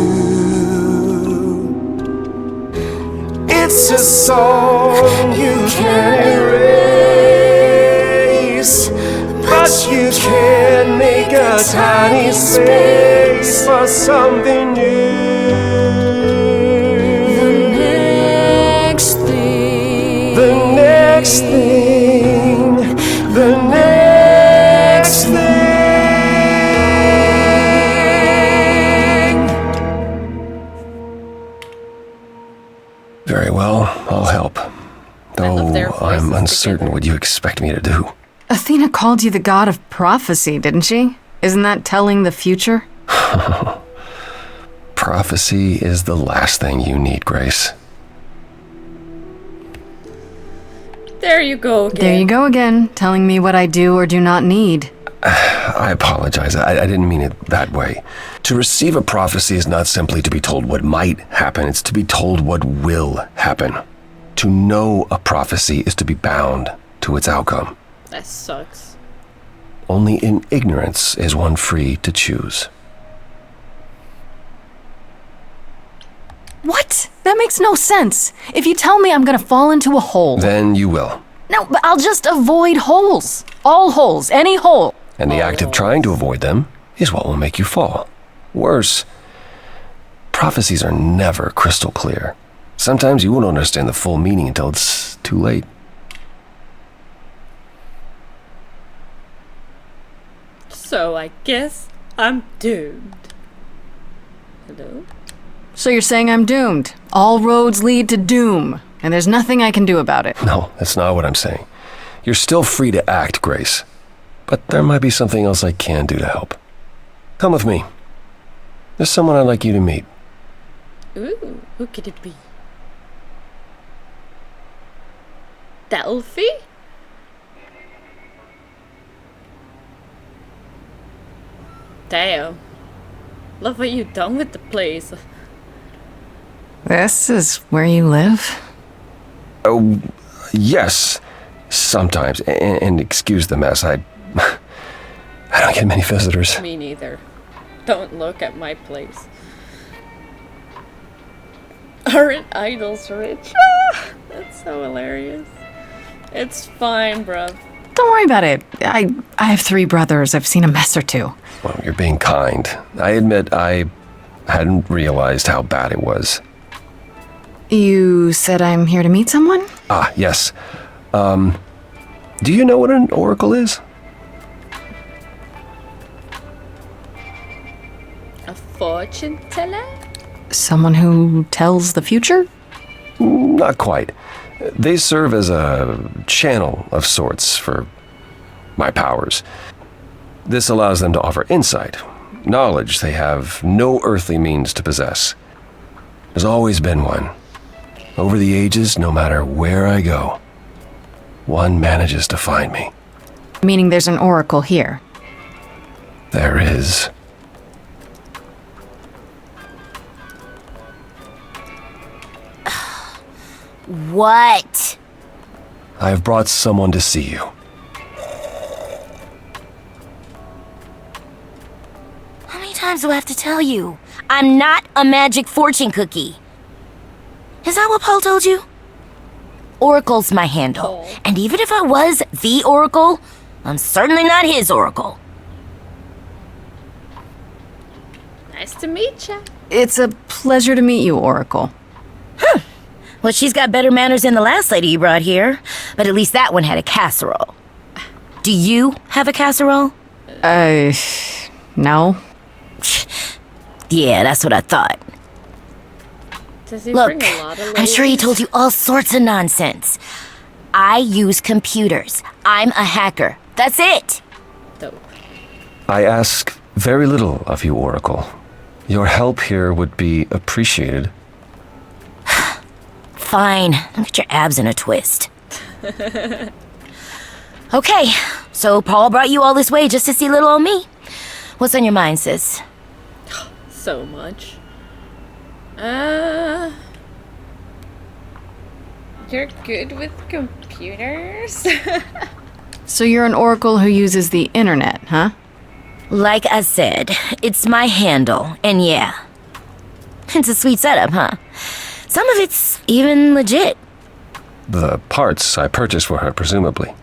It's a song you can't erase, but you can make a tiny space for something new. The next thing. The next thing. The next thing. Very well, I'll help. Though I'm uncertain what you expect me to do. Athena called you the god of prophecy, didn't she? Isn't that telling the future? Prophecy is the last thing you need, Grace. There you go again. There you go again, telling me what I do or do not need. I apologize. I didn't mean it that way. To receive a prophecy is not simply to be told what might happen, it's to be told what will happen. To know a prophecy is to be bound to its outcome. That sucks. Only in ignorance is one free to choose. What? That makes no sense. If you tell me I'm gonna fall into a hole... Then you will. No, but I'll just avoid holes. All holes, any hole. And the act of trying to avoid them is what will make you fall. Worse, prophecies are never crystal clear. Sometimes you won't understand the full meaning until it's too late. So I guess I'm doomed. Hello? So you're saying I'm doomed? All roads lead to doom, and there's nothing I can do about it? No, that's not what I'm saying. You're still free to act, Grace. But there might be something else I can do to help. Come with me. There's someone I'd like you to meet. Ooh, who could it be? Delphi? Damn. Love what you've done with the place. This is where you live? Oh, yes. Sometimes. And excuse the mess. I don't get many visitors. Me neither. Don't look at my place. Aren't idols rich? Ah, that's so hilarious. It's fine, bruv. Don't worry about it. I have 3 brothers. I've seen a mess or 2. Well, you're being kind. I admit I hadn't realized how bad it was. You said I'm here to meet someone? Ah, yes. Do you know what an oracle is? A fortune teller? Someone who tells the future? Not quite. They serve as a channel of sorts for my powers. This allows them to offer insight, knowledge they have no earthly means to possess. There's always been one. Over the ages, no matter where I go, one manages to find me. Meaning there's an oracle here. There is. What? I have brought someone to see you. How many times do I have to tell you? I'm not a magic fortune cookie. Is that what Paul told you? Oracle's my handle. And even if I was the Oracle, I'm certainly not his Oracle. Nice to meet ya. It's a pleasure to meet you, Oracle. Huh. Well, she's got better manners than the last lady you brought here. But at least that one had a casserole. Do you have a casserole? No. Yeah, that's what I thought. Does he Look, bring a lot of I'm sure he ladies? told you all sorts of nonsense. I use computers. I'm a hacker. That's it. Dope. I ask very little of you, Oracle. Your help here would be appreciated. Fine. Don't get your abs in a twist. Okay, so Paul brought you all this way just to see little old me. What's on your mind, sis? So much. You're good with computers? So you're an oracle who uses the internet, huh? Like I said, it's my handle, and yeah. It's a sweet setup, huh? Some of it's even legit. The parts I purchased for her, presumably.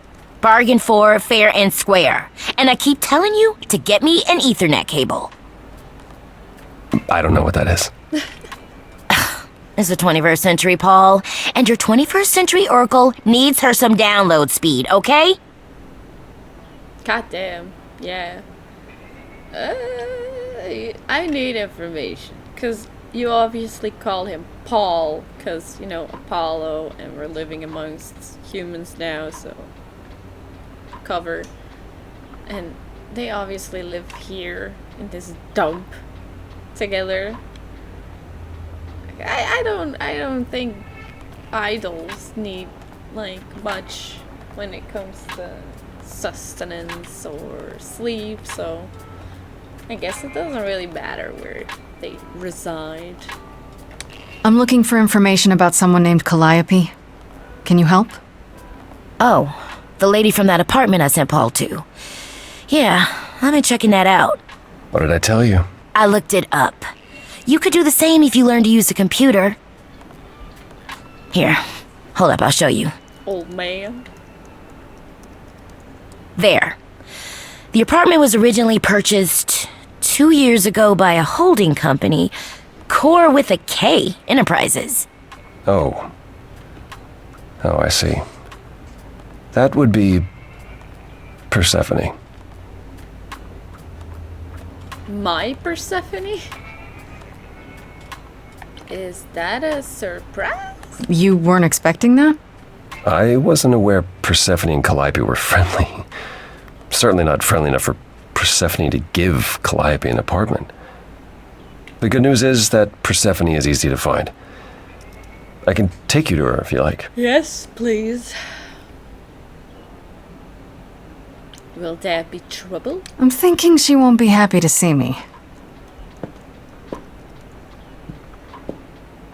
Bargain for, fair and square. And I keep telling you to get me an Ethernet cable. I don't know what that is. It's the 21st century, Paul. And your 21st century Oracle needs her some download speed, okay? God damn. Yeah. I need information. Because you obviously call him Paul. Because, you know, Apollo. And we're living amongst humans now, so... Cover. And they obviously live here. In this dump. Together. I don't think idols need like much when it comes to sustenance or sleep, so I guess it doesn't really matter where they reside. I'm looking for information about someone named Calliope. Can you help? Oh, the lady from that apartment I sent Paul to. Yeah, I've been checking that out. What did I tell you? I looked it up. You could do the same if you learned to use the computer. Here, hold up, I'll show you. Old man. There. The apartment was originally purchased 2 years ago by a holding company, Core with a K Enterprises. Oh. Oh, I see. That would be Persephone. My Persephone? Is that a surprise? You weren't expecting that? I wasn't aware Persephone and Calliope were friendly. Certainly not friendly enough for Persephone to give Calliope an apartment. The good news is that Persephone is easy to find. I can take you to her if you like. Yes, please. Will there be trouble? I'm thinking she won't be happy to see me.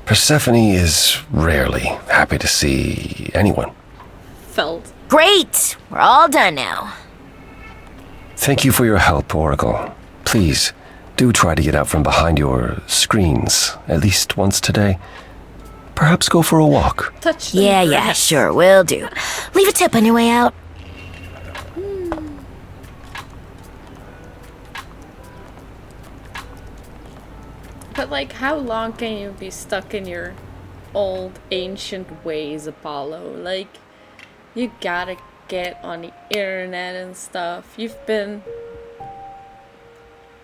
Persephone is rarely happy to see anyone. Felt. Great! We're all done now. Thank you for your help, Oracle. Please, do try to get out from behind your screens at least once today. Perhaps go for a walk. Touch them. Yeah, sure, will do. Leave a tip on your way out. But like, how long can you be stuck in your old ancient ways, Apollo? Like, you gotta get on the internet and stuff. You've been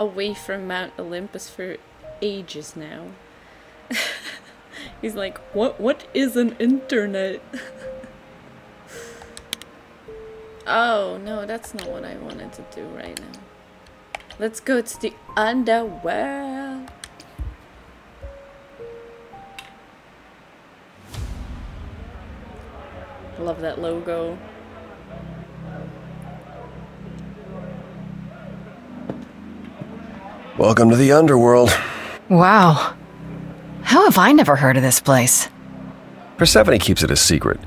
away from Mount Olympus for ages now. He's like, what is an internet? Oh, no, that's not what I wanted to do right now. Let's go to the underworld. Love that logo. Welcome to the underworld. Wow. How have I never heard of this place? Persephone keeps it a secret,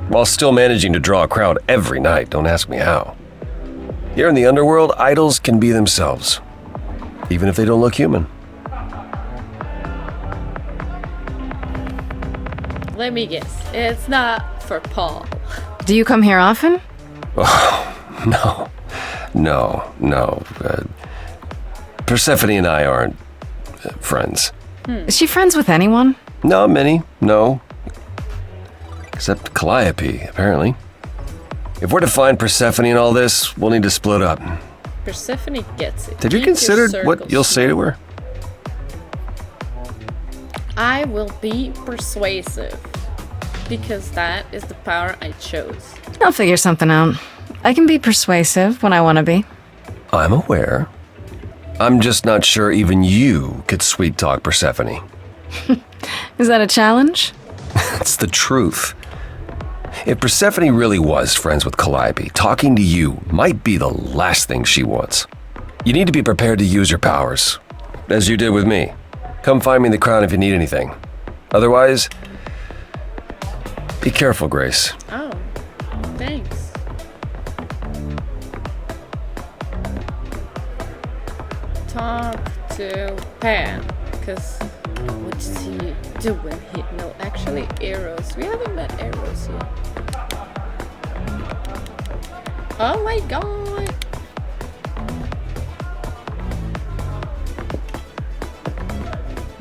while still managing to draw a crowd every night. Don't ask me how. Here in the underworld, idols can be themselves, even if they don't look human. Let me guess. It's not for Paul. Do you come here often? Oh, no. Persephone and I aren't friends. Is she friends with anyone? Not many, no. Except Calliope, apparently. If we're to find Persephone in all this, we'll need to split up. Persephone gets it. Have you considered what you'll say to her? I will be persuasive. Because that is the power I chose. I'll figure something out. I can be persuasive when I want to be. I'm aware. I'm just not sure even you could sweet talk Persephone. Is that a challenge? It's the truth. If Persephone really was friends with Calliope, talking to you might be the last thing she wants. You need to be prepared to use your powers, as you did with me. Come find me in the crown if you need anything. Otherwise, be careful, Grace. Oh, thanks. Talk to Pan, because what's he doing here? No, actually, Eros. We haven't met Eros yet. Oh my god!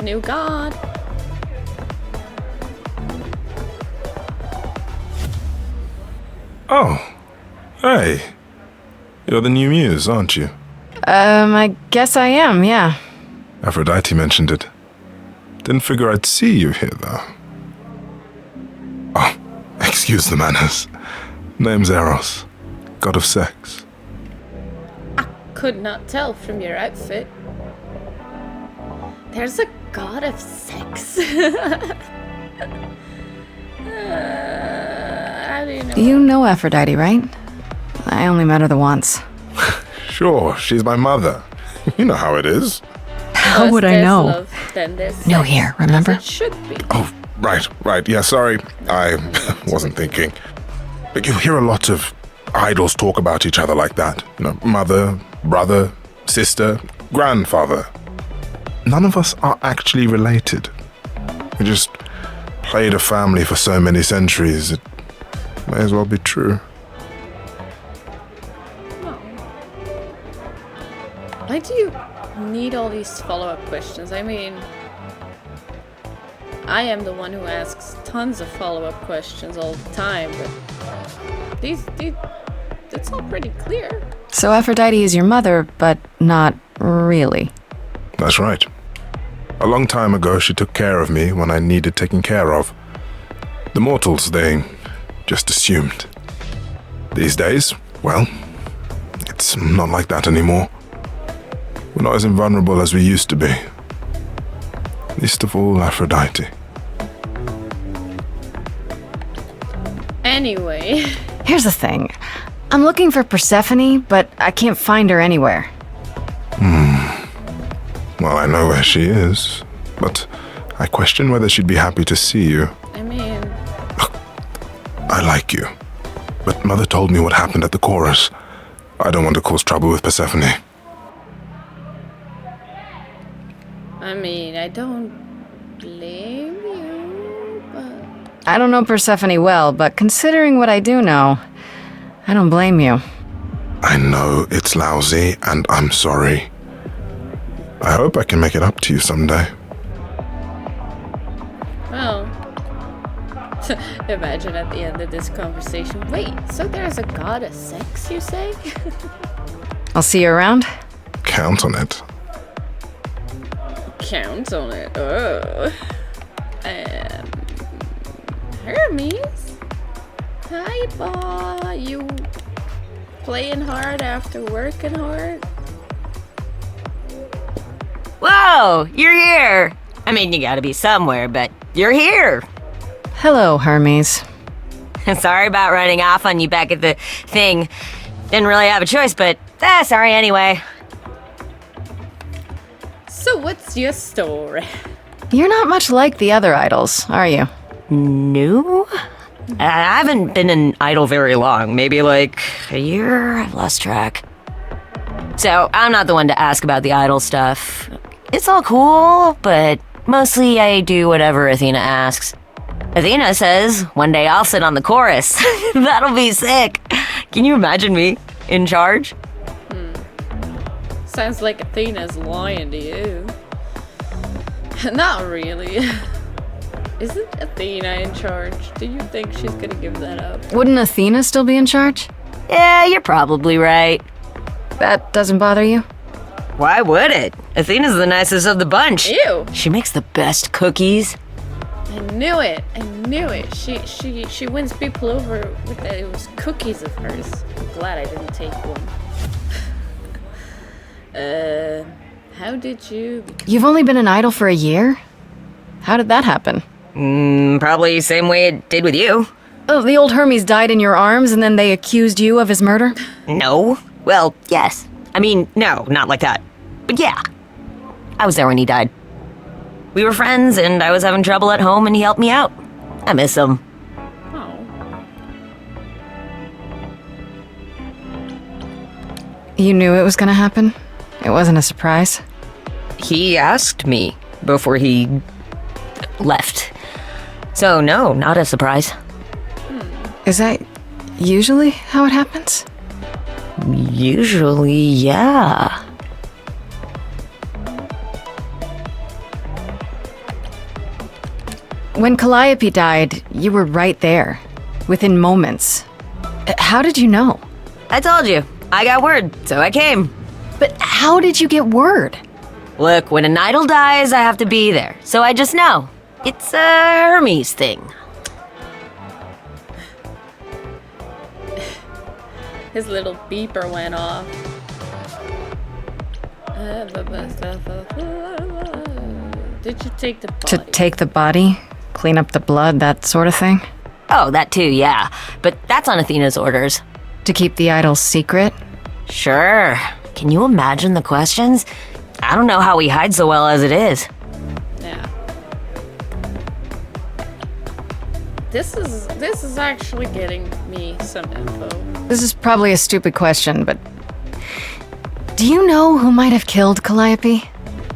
New god! Oh, hey. You're the new muse, aren't you? I guess I am, yeah. Aphrodite mentioned it. Didn't figure I'd see you here, though. Oh, excuse the manners. Name's Eros, god of sex. I could not tell from your outfit. There's a god of sex. How do you know? You know Aphrodite, right? I only met her the once. Sure, she's my mother. You know how it is. How would I know? No here, remember? It should be. Oh, right. Yeah, sorry. I wasn't thinking. But you hear a lot of idols talk about each other like that. You know, mother, brother, sister, grandfather. None of us are actually related. We just played a family for so many centuries, it may as well be true. Why do you need all these follow-up questions? I mean, I am the one who asks tons of follow-up questions all the time, but these it's all pretty clear. So Aphrodite is your mother, but not really. That's right. A long time ago, she took care of me when I needed taking care of. The mortals, they just assumed. These days, well, it's not like that anymore. We're not as invulnerable as we used to be. Least of all, Aphrodite. Anyway. Here's the thing. I'm looking for Persephone, but I can't find her anywhere. Well, I know where she is, but I question whether she'd be happy to see you. I mean... I like you, but Mother told me what happened at the chorus. I don't want to cause trouble with Persephone. I mean, I don't blame you, but... I don't know Persephone well, but considering what I do know, I don't blame you. I know it's lousy, and I'm sorry. I hope I can make it up to you someday. Well... Imagine at the end of this conversation. Wait, so there's a god of sex, you say? I'll see you around. Count on it. Count on it. Oh. Hermes? Hi, Ba. You playing hard after working hard? Whoa, you're here. I mean, you gotta be somewhere, but you're here. Hello, Hermes. Sorry about running off on you back at the thing. Didn't really have a choice, but sorry anyway. So what's your story? You're not much like the other idols, are you? No? I haven't been an idol very long. Maybe like a year? I've lost track. So I'm not the one to ask about the idol stuff. It's all cool, but mostly I do whatever Athena asks. Athena says one day I'll sit on the chorus. That'll be sick. Can you imagine me in charge? Sounds like Athena's lying to you. Not really. Isn't Athena in charge? Do you think she's gonna give that up? Wouldn't Athena still be in charge? Yeah, you're probably right. That doesn't bother you? Why would it? Athena's the nicest of the bunch. Ew. She makes the best cookies. I knew it. I knew it. She wins people over with those cookies of hers. I'm glad I didn't take one. How did you... You've only been an idol for a year? How did that happen? Probably same way it did with you. Oh, the old Hermes died in your arms and then they accused you of his murder? No. Well, yes. I mean, no, not like that. But yeah. I was there when he died. We were friends and I was having trouble at home and he helped me out. I miss him. You knew it was gonna happen? It wasn't a surprise? He asked me before he left. So no, not a surprise. Is that usually how it happens? Usually, yeah. When Calliope died, you were right there, within moments. How did you know? I told you. I got word, so I came. But how did you get word? Look, when an idol dies, I have to be there, so I just know. It's a Hermes thing. His little beeper went off. Did you take the body? To take the body? Clean up the blood, that sort of thing? Oh, that too, yeah. But that's on Athena's orders. To keep the idols secret? Sure. Can you imagine the questions? I don't know how we hide so well as it is. Yeah. This is actually getting me some info. This is probably a stupid question, but... Do you know who might have killed Calliope?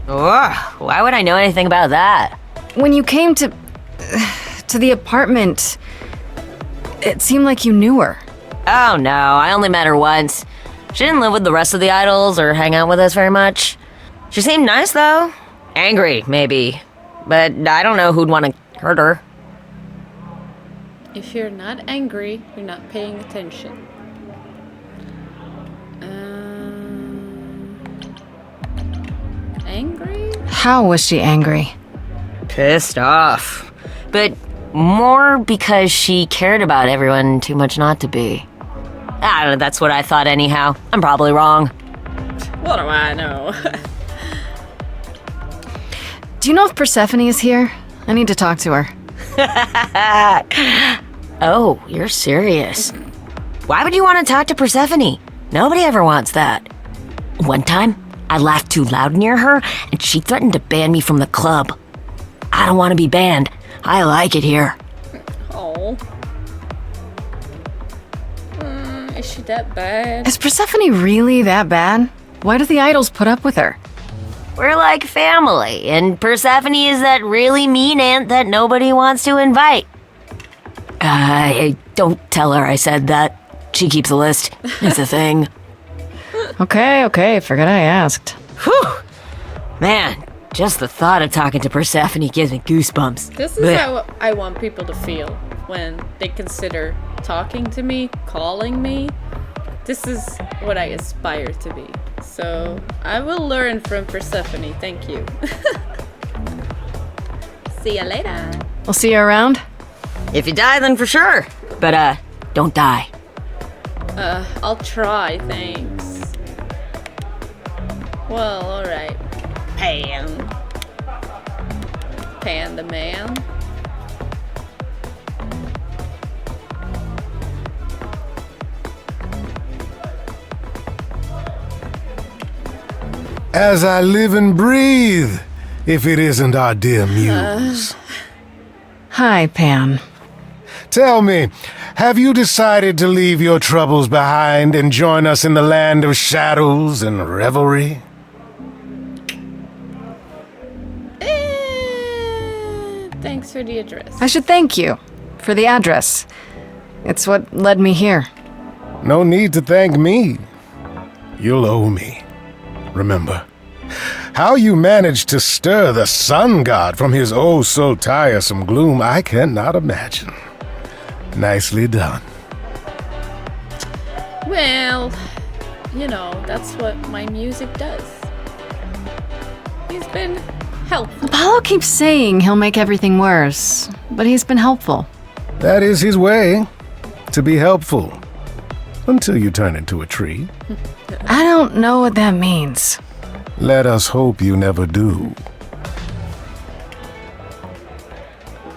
Why would I know anything about that? When you came to the apartment, it seemed like you knew her. Oh no, I only met her once. She didn't live with the rest of the idols or hang out with us very much. She seemed nice though. Angry, maybe. But I don't know who'd want to hurt her. If you're not angry, you're not paying attention. Angry? How was she angry? Pissed off. But more because she cared about everyone too much not to be. I don't know, that's what I thought anyhow. I'm probably wrong. What do I know? Do you know if Persephone is here? I need to talk to her. Oh, you're serious. Why would you want to talk to Persephone? Nobody ever wants that. One time, I laughed too loud near her, and she threatened to ban me from the club. I don't want to be banned. I like it here. Oh. Is she that bad? Is Persephone really that bad? Why do the idols put up with her? We're like family, and Persephone is that really mean aunt that nobody wants to invite. Don't tell her I said that. She keeps a list. It's a thing. Okay, forget I asked. Whew! Man, just the thought of talking to Persephone gives me goosebumps. This is how I want people to feel when they consider talking to me, calling me. This is what I aspire to be. So I will learn from Persephone. Thank you. See ya later. We'll see you around. If you die, then for sure. But, don't die. I'll try, thanks. Well, alright. Pan the man. As I live and breathe, if it isn't our dear muse. Hi, Pan. Tell me, have you decided to leave your troubles behind and join us in the land of shadows and revelry? Thanks for the address. I should thank you for the address. It's what led me here. No need to thank me. You'll owe me. Remember, how you managed to stir the sun god from his oh so tiresome gloom, I cannot imagine. Nicely done. Well, you know, that's what my music does. He's been helpful. Apollo keeps saying he'll make everything worse, but he's been helpful. That is his way, to be helpful. Until you turn into a tree. I don't know what that means. Let us hope you never do.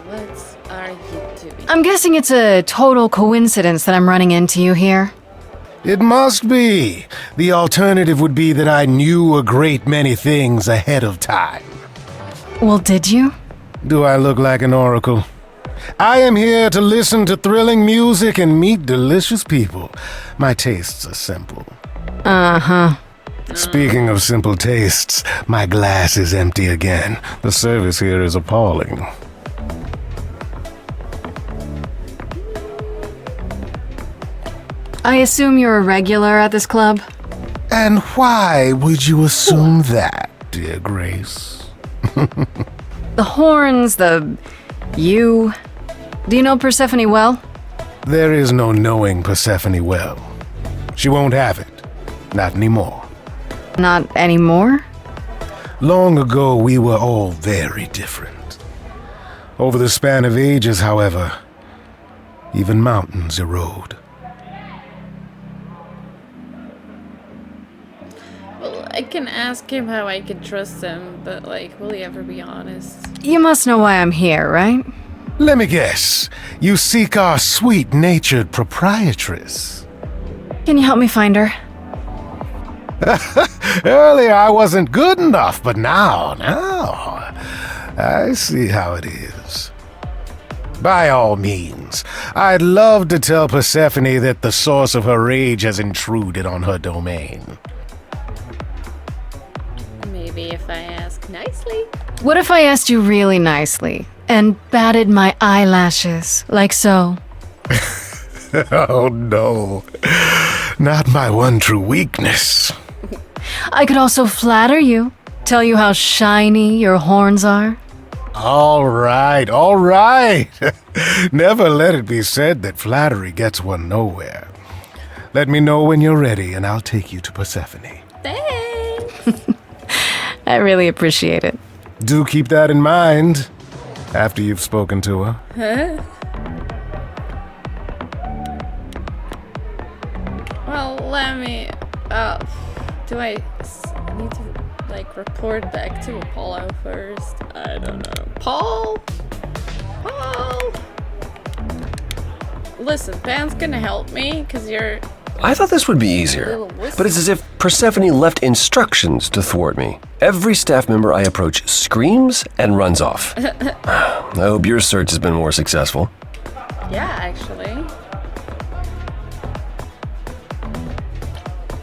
What are you doing? I'm guessing it's a total coincidence that I'm running into you here. It must be. The alternative would be that I knew a great many things ahead of time. Well, did you? Do I look like an oracle? I am here to listen to thrilling music and meet delicious people. My tastes are simple. Uh-huh. Speaking of simple tastes, my glass is empty again. The service here is appalling. I assume you're a regular at this club? And why would you assume that, dear Grace? The horns, you... Do you know Persephone well? There is no knowing Persephone well. She won't have it. Not anymore. Not anymore? Long ago, we were all very different. Over the span of ages, however, even mountains erode. Well, I can ask him how I can trust him, but, like, will he ever be honest? You must know why I'm here, right? Let me guess. You seek our sweet-natured proprietress. Can you help me find her? Earlier I wasn't good enough, but now, I see how it is. By all means, I'd love to tell Persephone that the source of her rage has intruded on her domain. Maybe if I ask nicely? What if I asked you really nicely and batted my eyelashes, like so? Oh no, not my one true weakness. I could also flatter you, tell you how shiny your horns are. All right. Never let it be said that flattery gets one nowhere. Let me know when you're ready and I'll take you to Persephone. Thanks! I really appreciate it. Do keep that in mind after you've spoken to her. Huh? Well, let me... do I need to, like, report back to Apollo first? I don't know. Paul? Paul? Listen, Pan's gonna help me, because you're... I thought this would be easier, but it's as if Persephone left instructions to thwart me. Every staff member I approach screams and runs off. I hope your search has been more successful. Yeah, actually.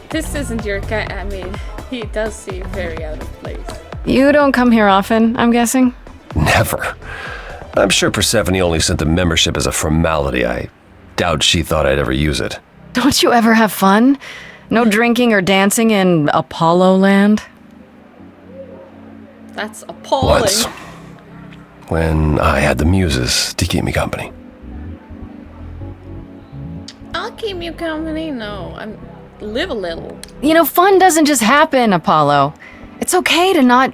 This isn't your guy. I mean, he does seem very out of place. You don't come here often, I'm guessing? Never. I'm sure Persephone only sent the membership as a formality. I doubt she thought I'd ever use it. Don't you ever have fun? No drinking or dancing in Apollo land? That's appalling. Once. When I had the muses to keep me company. I'll keep you company. No, live a little. You know, fun doesn't just happen, Apollo. It's okay to not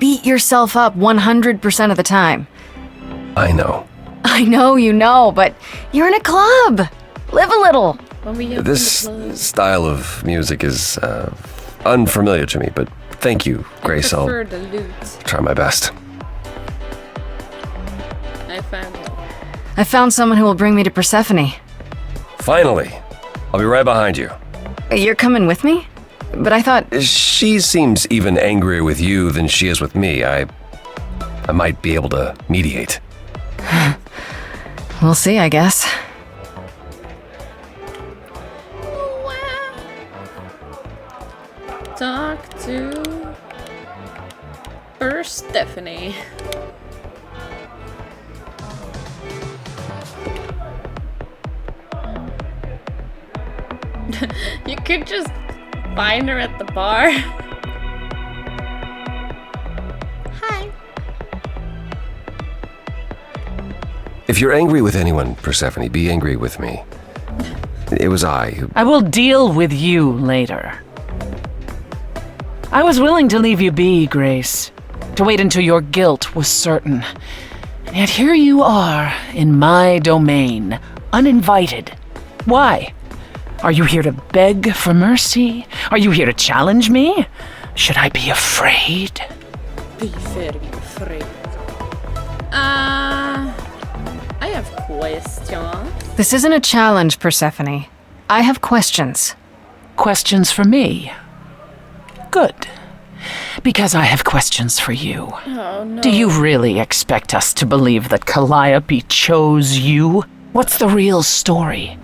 beat yourself up 100% of the time. I know. I know you know, but you're in a club. Live a little. This style of music is unfamiliar to me, but thank you, Grace. I'll try my best. I found someone who will bring me to Persephone. Finally. I'll be right behind you. You're coming with me? But I thought... She seems even angrier with you than she is with me. I might be able to mediate. We'll see, I guess. Talk to Persephone. You could just find her at the bar. Hi. If you're angry with anyone, Persephone, be angry with me. It was I who... I will deal with you later. I was willing to leave you be, Grace, to wait until your guilt was certain. And yet here you are, in my domain, uninvited. Why? Are you here to beg for mercy? Are you here to challenge me? Should I be afraid? Be very afraid. I have questions. This isn't a challenge, Persephone. I have questions. Questions for me? Good. Because I have questions for you. Oh, no. Do you really expect us to believe that Calliope chose you? What's the real story?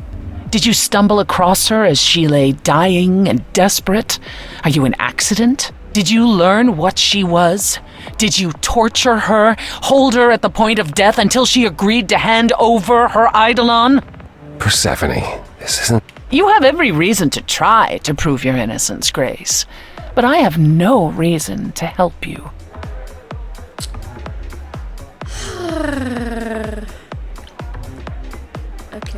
Did you stumble across her as she lay dying and desperate? Are you an accident? Did you learn what she was? Did you torture her, hold her at the point of death until she agreed to hand over her eidolon? Persephone, this isn't... You have every reason to try to prove your innocence, Grace. But I have no reason to help you.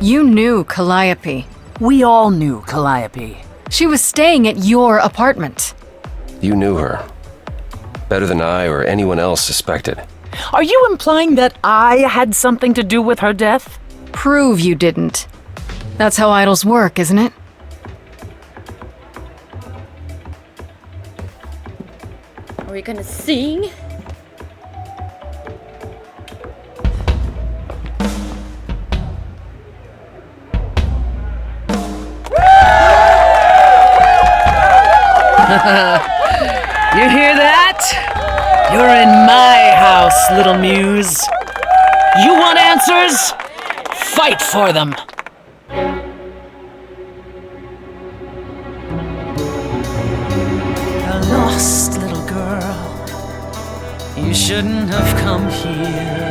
You knew Calliope. We all knew Calliope. She was staying at your apartment. You knew her. Better than I or anyone else suspected. Are you implying that I had something to do with her death? Prove you didn't. That's how idols work, isn't it? Are we gonna sing? You hear that? You're in my house, little muse. You want answers? Fight for them. A lost little girl. You shouldn't have come here.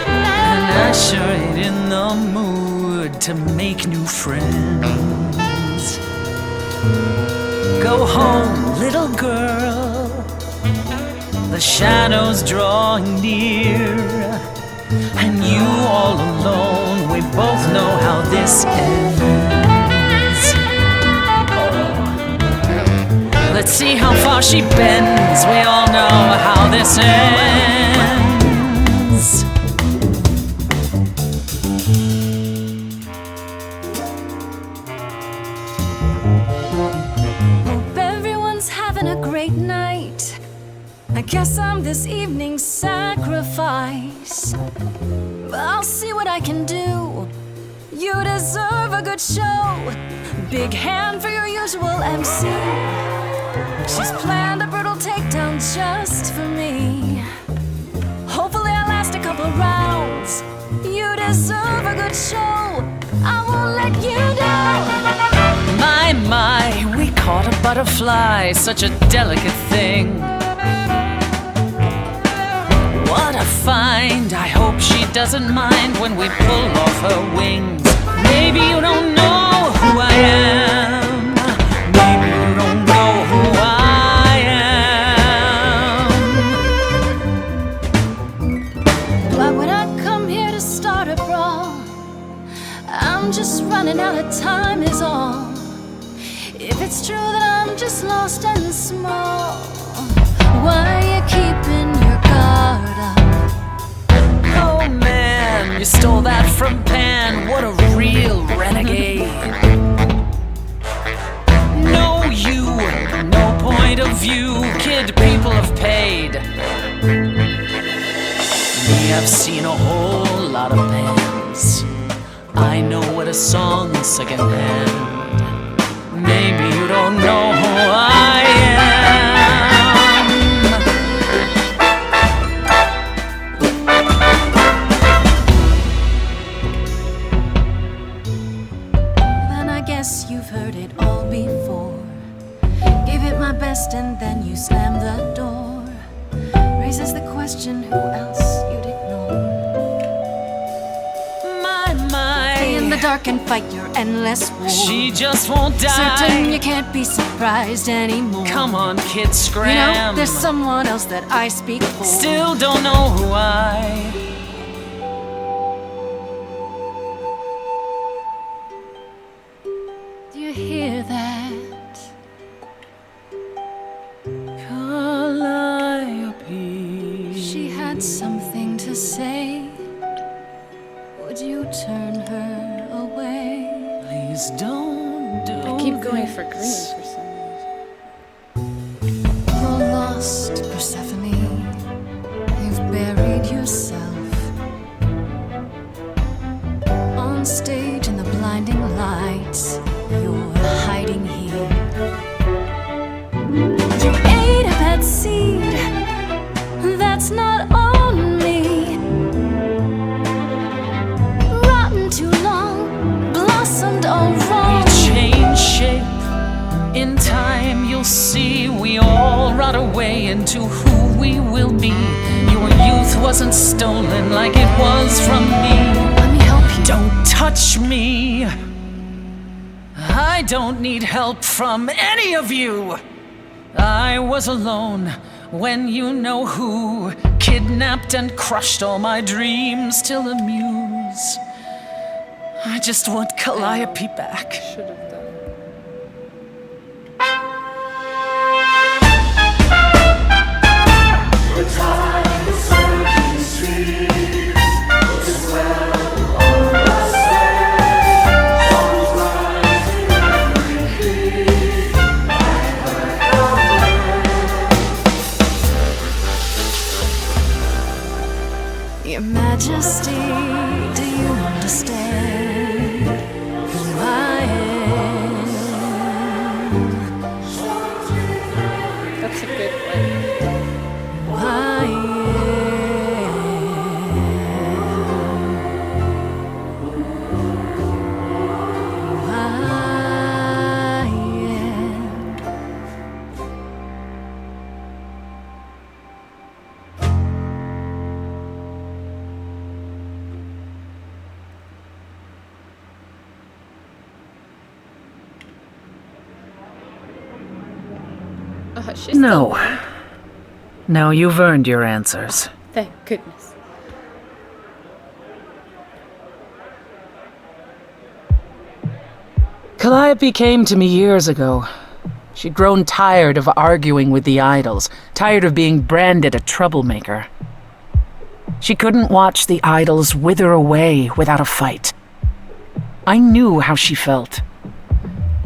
And I sure ain't in the mood to make new friends. Go home, little girl. The shadows drawing near. And you all alone, we both know how this ends. Let's Let's see how far she bends. We all know how this ends. Hope everyone's having a great night. I guess I'm this evening's sacrifice. But I'll see what I can do. You deserve a good show. Big hand for your usual MC. She's planned a brutal takedown just for me. Hopefully I'll last a couple rounds. You deserve a good show. I won't let you down. My, we caught a butterfly, such a delicate thing. What a find, I hope she doesn't mind when we pull off her wings. Maybe you don't know who I am. Maybe you don't know who I am. Why would I come here to start a brawl? I'm just running out of time is all. If it's true that I'm just lost and small, why are you keeping your guard up? Oh man, you stole that from Pan. What a real renegade. No you, no point of view. Kid, people have paid. Me, I've seen a whole lot of bands. I know what a song's secondhand. Maybe you don't know who I am. Then I guess you've heard it all before. Gave it my best and then you slammed the door. Raises the question, who else you'd ignore? Stay in the dark and fight your endless war. She just won't die. Certain you can't be surprised anymore. Come on, kid, scram. You know, there's someone else that I speak for. Still don't know who I. Do you hear that? Calliope. She had something to say. Would you turn her away? Please don't do I keep going for green for some reason. You're lost, Persephone. You've buried yourself on stage in the blinding lights. You're hiding here. You ate a bad seed. That's not on me. Rotten too long, blossomed all wrong. We change shape. In time you'll see we all rot away into who we will be. Your youth wasn't stolen like it was from me. Let me help you. Don't touch me. I don't need help from any of you. I was alone when you know who kidnapped and crushed all my dreams till amuse. I just want Calliope back. Should have done. Your Majesty, do you understand who I am? That's a good one. Who I She's No. still alive. No, you've earned your answers. Thank goodness. Calliope came to me years ago. She'd grown tired of arguing with the idols, tired of being branded a troublemaker. She couldn't watch the idols wither away without a fight. I knew how she felt,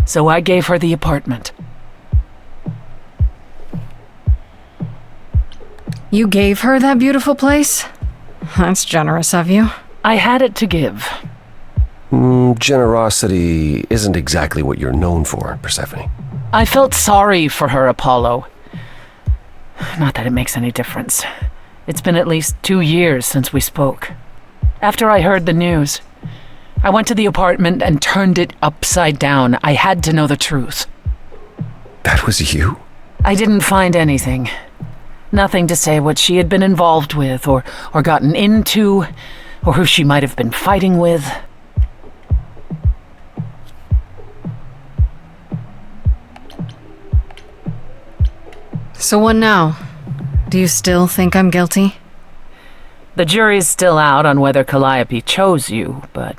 so I gave her the apartment. You gave her that beautiful place? That's generous of you. I had it to give. Generosity isn't exactly what you're known for, Persephone. I felt sorry for her, Apollo. Not that it makes any difference. It's been at least 2 years since we spoke. After I heard the news, I went to the apartment and turned it upside down. I had to know the truth. That was you? I didn't find anything. Nothing to say what she had been involved with, or gotten into, or who she might have been fighting with. So what now? Do you still think I'm guilty? The jury's still out on whether Calliope chose you, but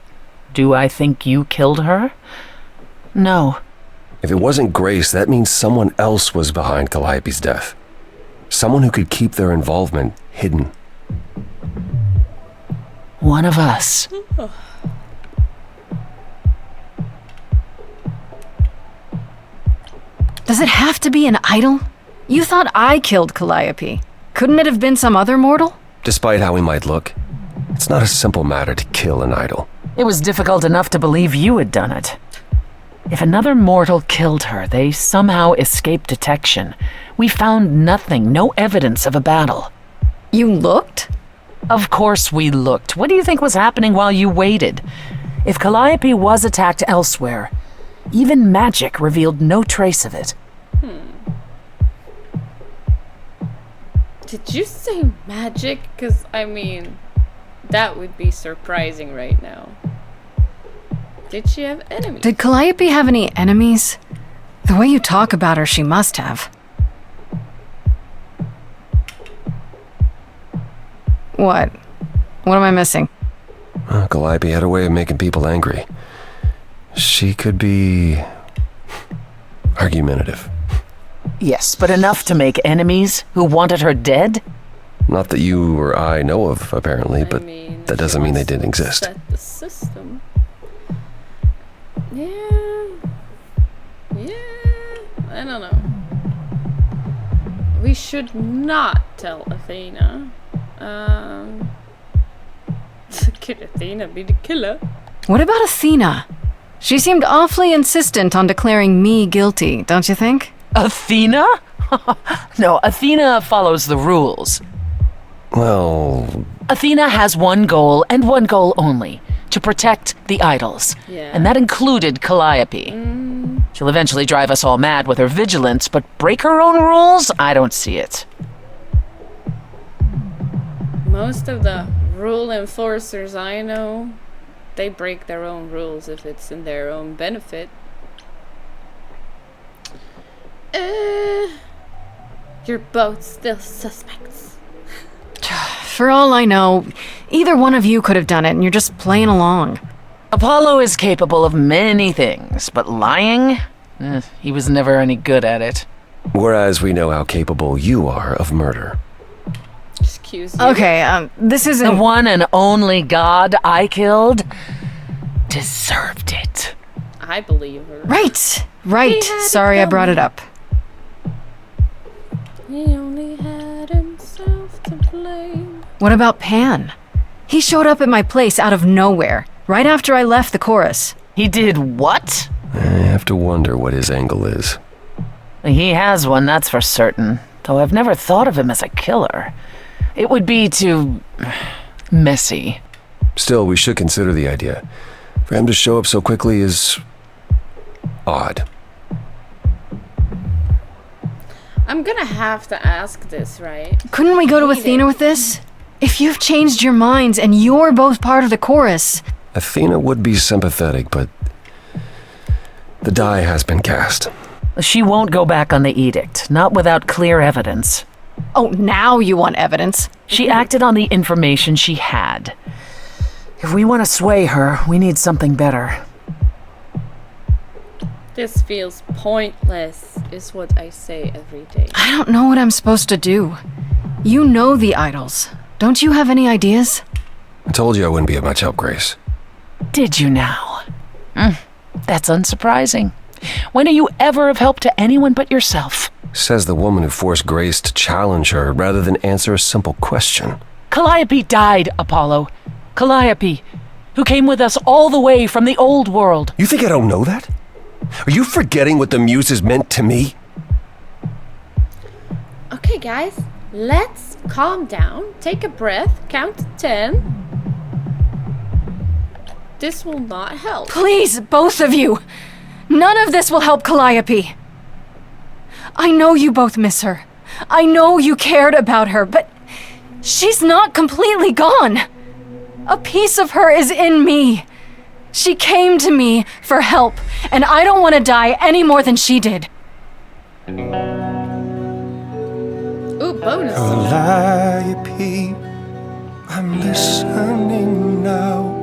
do I think you killed her? No. If it wasn't Grace, that means someone else was behind Calliope's death. Someone who could keep their involvement hidden. One of us. Does it have to be an idol? You thought I killed Calliope. Couldn't it have been some other mortal? Despite how he might look, it's not a simple matter to kill an idol. It was difficult enough to believe you had done it. If another mortal killed her, they somehow escaped detection. We found nothing, no evidence of a battle. You looked? Of course we looked. What do you think was happening while you waited? If Calliope was attacked elsewhere, even magic revealed no trace of it. Did you say magic? Because, I mean, that would be surprising right now. Did she have enemies? Did Calliope have any enemies? The way you talk about her, she must have. What? What am I missing? Calliope had a way of making people angry. She could be argumentative. Yes, but enough to make enemies who wanted her dead? Not that you or I know of, apparently, but that doesn't mean they didn't exist. Set the system. Yeah, I don't know. We should not tell Athena. Could Athena be the killer? What about Athena? She seemed awfully insistent on declaring me guilty, don't you think? Athena? No, Athena follows the rules. Well... Athena has one goal, and one goal only. To protect the idols. Yeah. And that included Calliope. She'll eventually drive us all mad with her vigilance, but break her own rules? I don't see it. Most of the rule enforcers I know, they break their own rules if it's in their own benefit. You're both still suspects. For all I know, either one of you could have done it and you're just playing along. Apollo is capable of many things, but lying? He was never any good at it. Whereas we know how capable you are of murder. Excuse you. Okay, this isn't... The one and only god I killed deserved it. I believe her. Right. Sorry I brought it up. He only had himself to blame. What about Pan? He showed up at my place out of nowhere, right after I left the chorus. He did what? I have to wonder what his angle is. He has one, that's for certain. Though I've never thought of him as a killer. It would be too... messy. Still, we should consider the idea. For him to show up so quickly is... odd. I'm gonna have to ask this, right? Couldn't we go to Athena with this? If you've changed your minds and you're both part of the chorus... Athena would be sympathetic, but... the die has been cast. She won't go back on the edict, not without clear evidence. Oh, now you want evidence? She acted on the information she had. If we want to sway her, we need something better. This feels pointless, is what I say every day. I don't know what I'm supposed to do. You know the idols. Don't you have any ideas? I told you I wouldn't be of much help, Grace. Did you now? That's unsurprising. When are you ever of help to anyone but yourself? Says the woman who forced Grace to challenge her rather than answer a simple question. Calliope died, Apollo. Calliope, who came with us all the way from the old world. You think I don't know that? Are you forgetting what the Muses meant to me? Okay, guys, let's calm down, take a breath, count to 10. This will not help. Please, both of you. None of this will help Calliope. I know you both miss her. I know you cared about her, but she's not completely gone. A piece of her is in me. She came to me for help, and I don't want to die any more than she did. Ooh, bonus. Calliope, I'm listening now.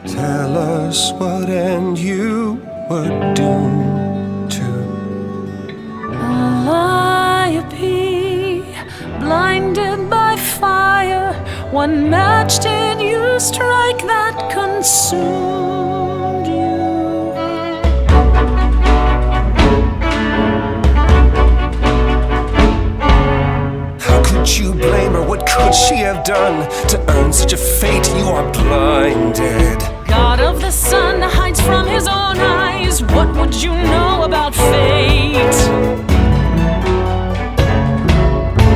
Tell us what end you were doomed to. Calliope, blinded by fire, one match did you strike that consumed you. How could you blame her? What could she have done to earn such a fate? You are blinded. God of the sun hides from his own eyes. What would you know about fate?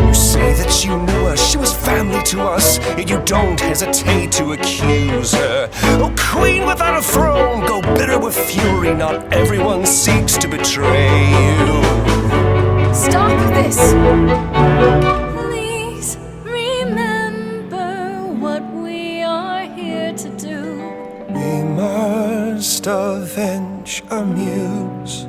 You say that you knew her, she was family to us, yet you don't hesitate to accuse her. Oh, queen without a throne, go bitter with fury. Not everyone seeks to betray you. Stop this! Please remember what we are here to do. We must avenge our muse.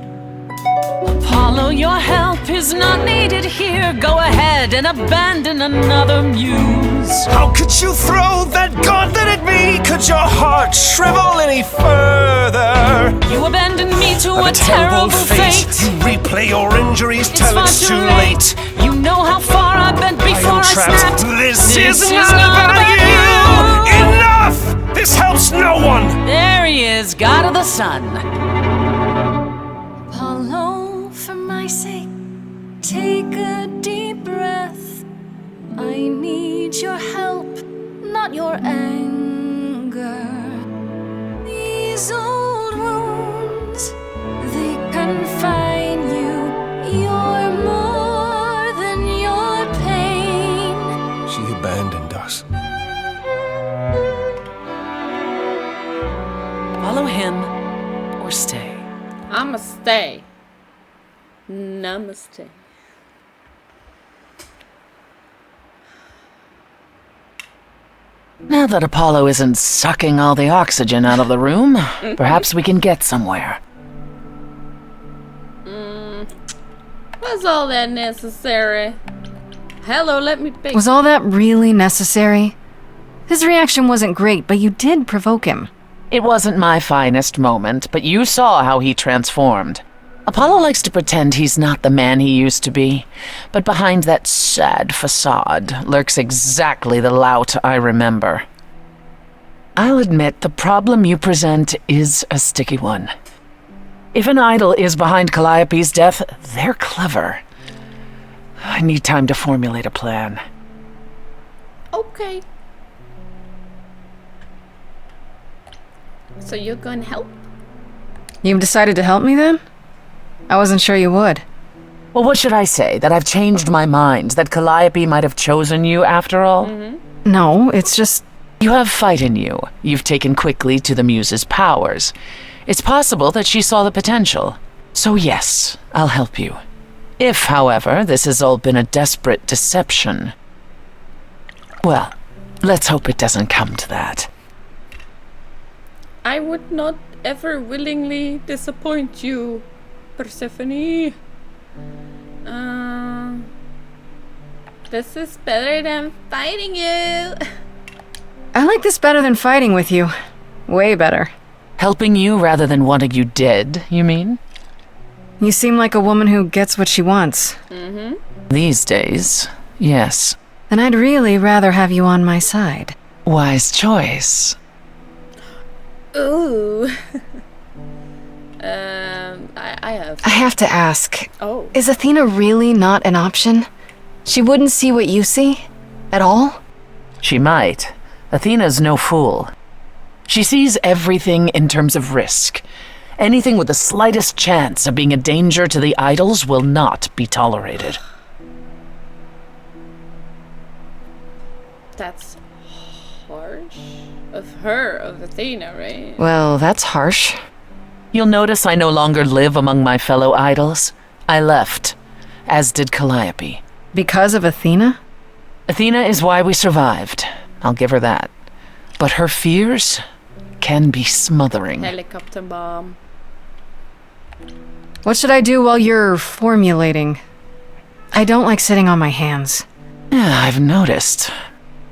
Apollo, your help is not needed here. Go ahead and abandon another muse. How could you throw that gauntlet at me? Could your heart shrivel any further? You abandoned me to a terrible fate. You replay your injuries till far it's too too late. You know how far I bent before I snapped. This is not about you. Enough! This helps no one. There he is, God of the sun. Apollo, for my sake, take a deep breath. I need your help, not your anger. These old wounds, they confine you. You're more than your pain. She abandoned us. Follow him or stay. I'ma stay. Namaste. Now that Apollo isn't sucking all the oxygen out of the room, perhaps we can get somewhere. Was all that necessary? Hello, let me pick. Was all that really necessary? His reaction wasn't great, but you did provoke him. It wasn't my finest moment, but you saw how he transformed. Apollo likes to pretend he's not the man he used to be, but behind that sad facade lurks exactly the lout I remember. I'll admit the problem you present is a sticky one. If an idol is behind Calliope's death, they're clever. I need time to formulate a plan. Okay. So you're gonna help? You've decided to help me then? I wasn't sure you would. Well, what should I say? That I've changed my mind? That Calliope might have chosen you after all? No, it's just... You have fight in you. You've taken quickly to the Muse's powers. It's possible that she saw the potential. So yes, I'll help you. If, however, this has all been a desperate deception... Well, let's hope it doesn't come to that. I would not ever willingly disappoint you, Persephone. This is better than fighting you. I like this better than fighting with you. Way better. Helping you rather than wanting you dead, you mean? You seem like a woman who gets what she wants. These days, yes. Then I'd really rather have you on my side. Wise choice. Ooh. I have to ask. Oh. Is Athena really not an option? She wouldn't see what you see? At all? She might. Athena's no fool. She sees everything in terms of risk. Anything with the slightest chance of being a danger to the idols will not be tolerated. That's harsh. Of Athena, right? Well, that's harsh. You'll notice I no longer live among my fellow idols. I left, as did Calliope. Because of Athena? Athena is why we survived. I'll give her that. But her fears can be smothering. Helicopter bomb. What should I do while you're formulating? I don't like sitting on my hands. Yeah, I've noticed.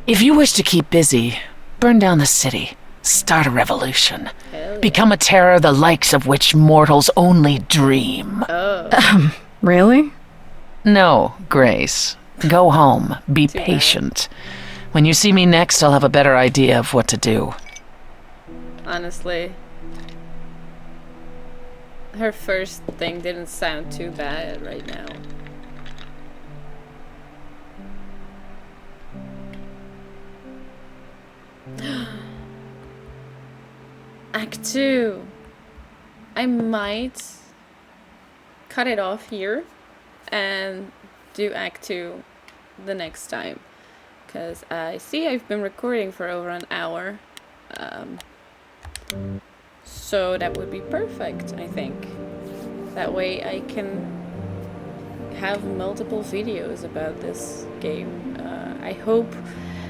If you wish to keep busy, burn down the city. Start a revolution. Become a terror the likes of which mortals only dream. Really? No, Grace. Go home. Be patient. When you see me next, I'll have a better idea of what to do. Honestly. Her first thing didn't sound too bad right now. Act 2. I might cut it off here and do Act 2 the next time, because I see I've been recording for over an hour, so that would be perfect, I think. That way I can have multiple videos about this game. I hope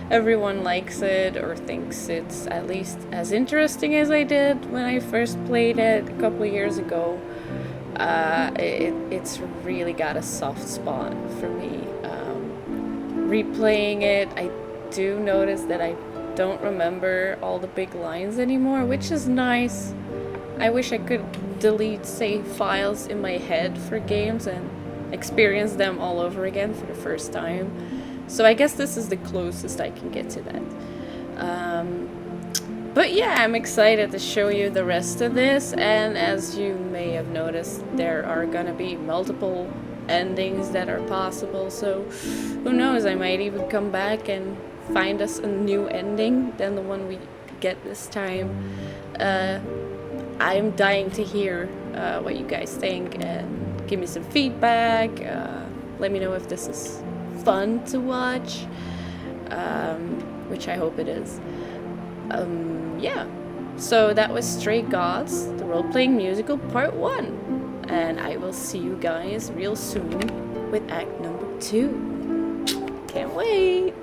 everyone likes it or thinks it's at least as interesting as I did when I first played it a couple of years ago. It's really got a soft spot for me. Replaying it, I do notice that I don't remember all the big lines anymore, which is nice. I wish I could delete save files in my head for games and experience them all over again for the first time. So I guess this is the closest I can get to that. But yeah, I'm excited to show you the rest of this, and as you may have noticed, there are gonna be multiple endings that are possible, so who knows, I might even come back and find us a new ending than the one we get this time. I'm dying to hear what you guys think, and give me some feedback. Let me know if this is fun to watch, which I hope it is. Yeah, so that was Stray Gods, the role-playing musical part 1, and I will see you guys real soon with act number 2. Can't wait!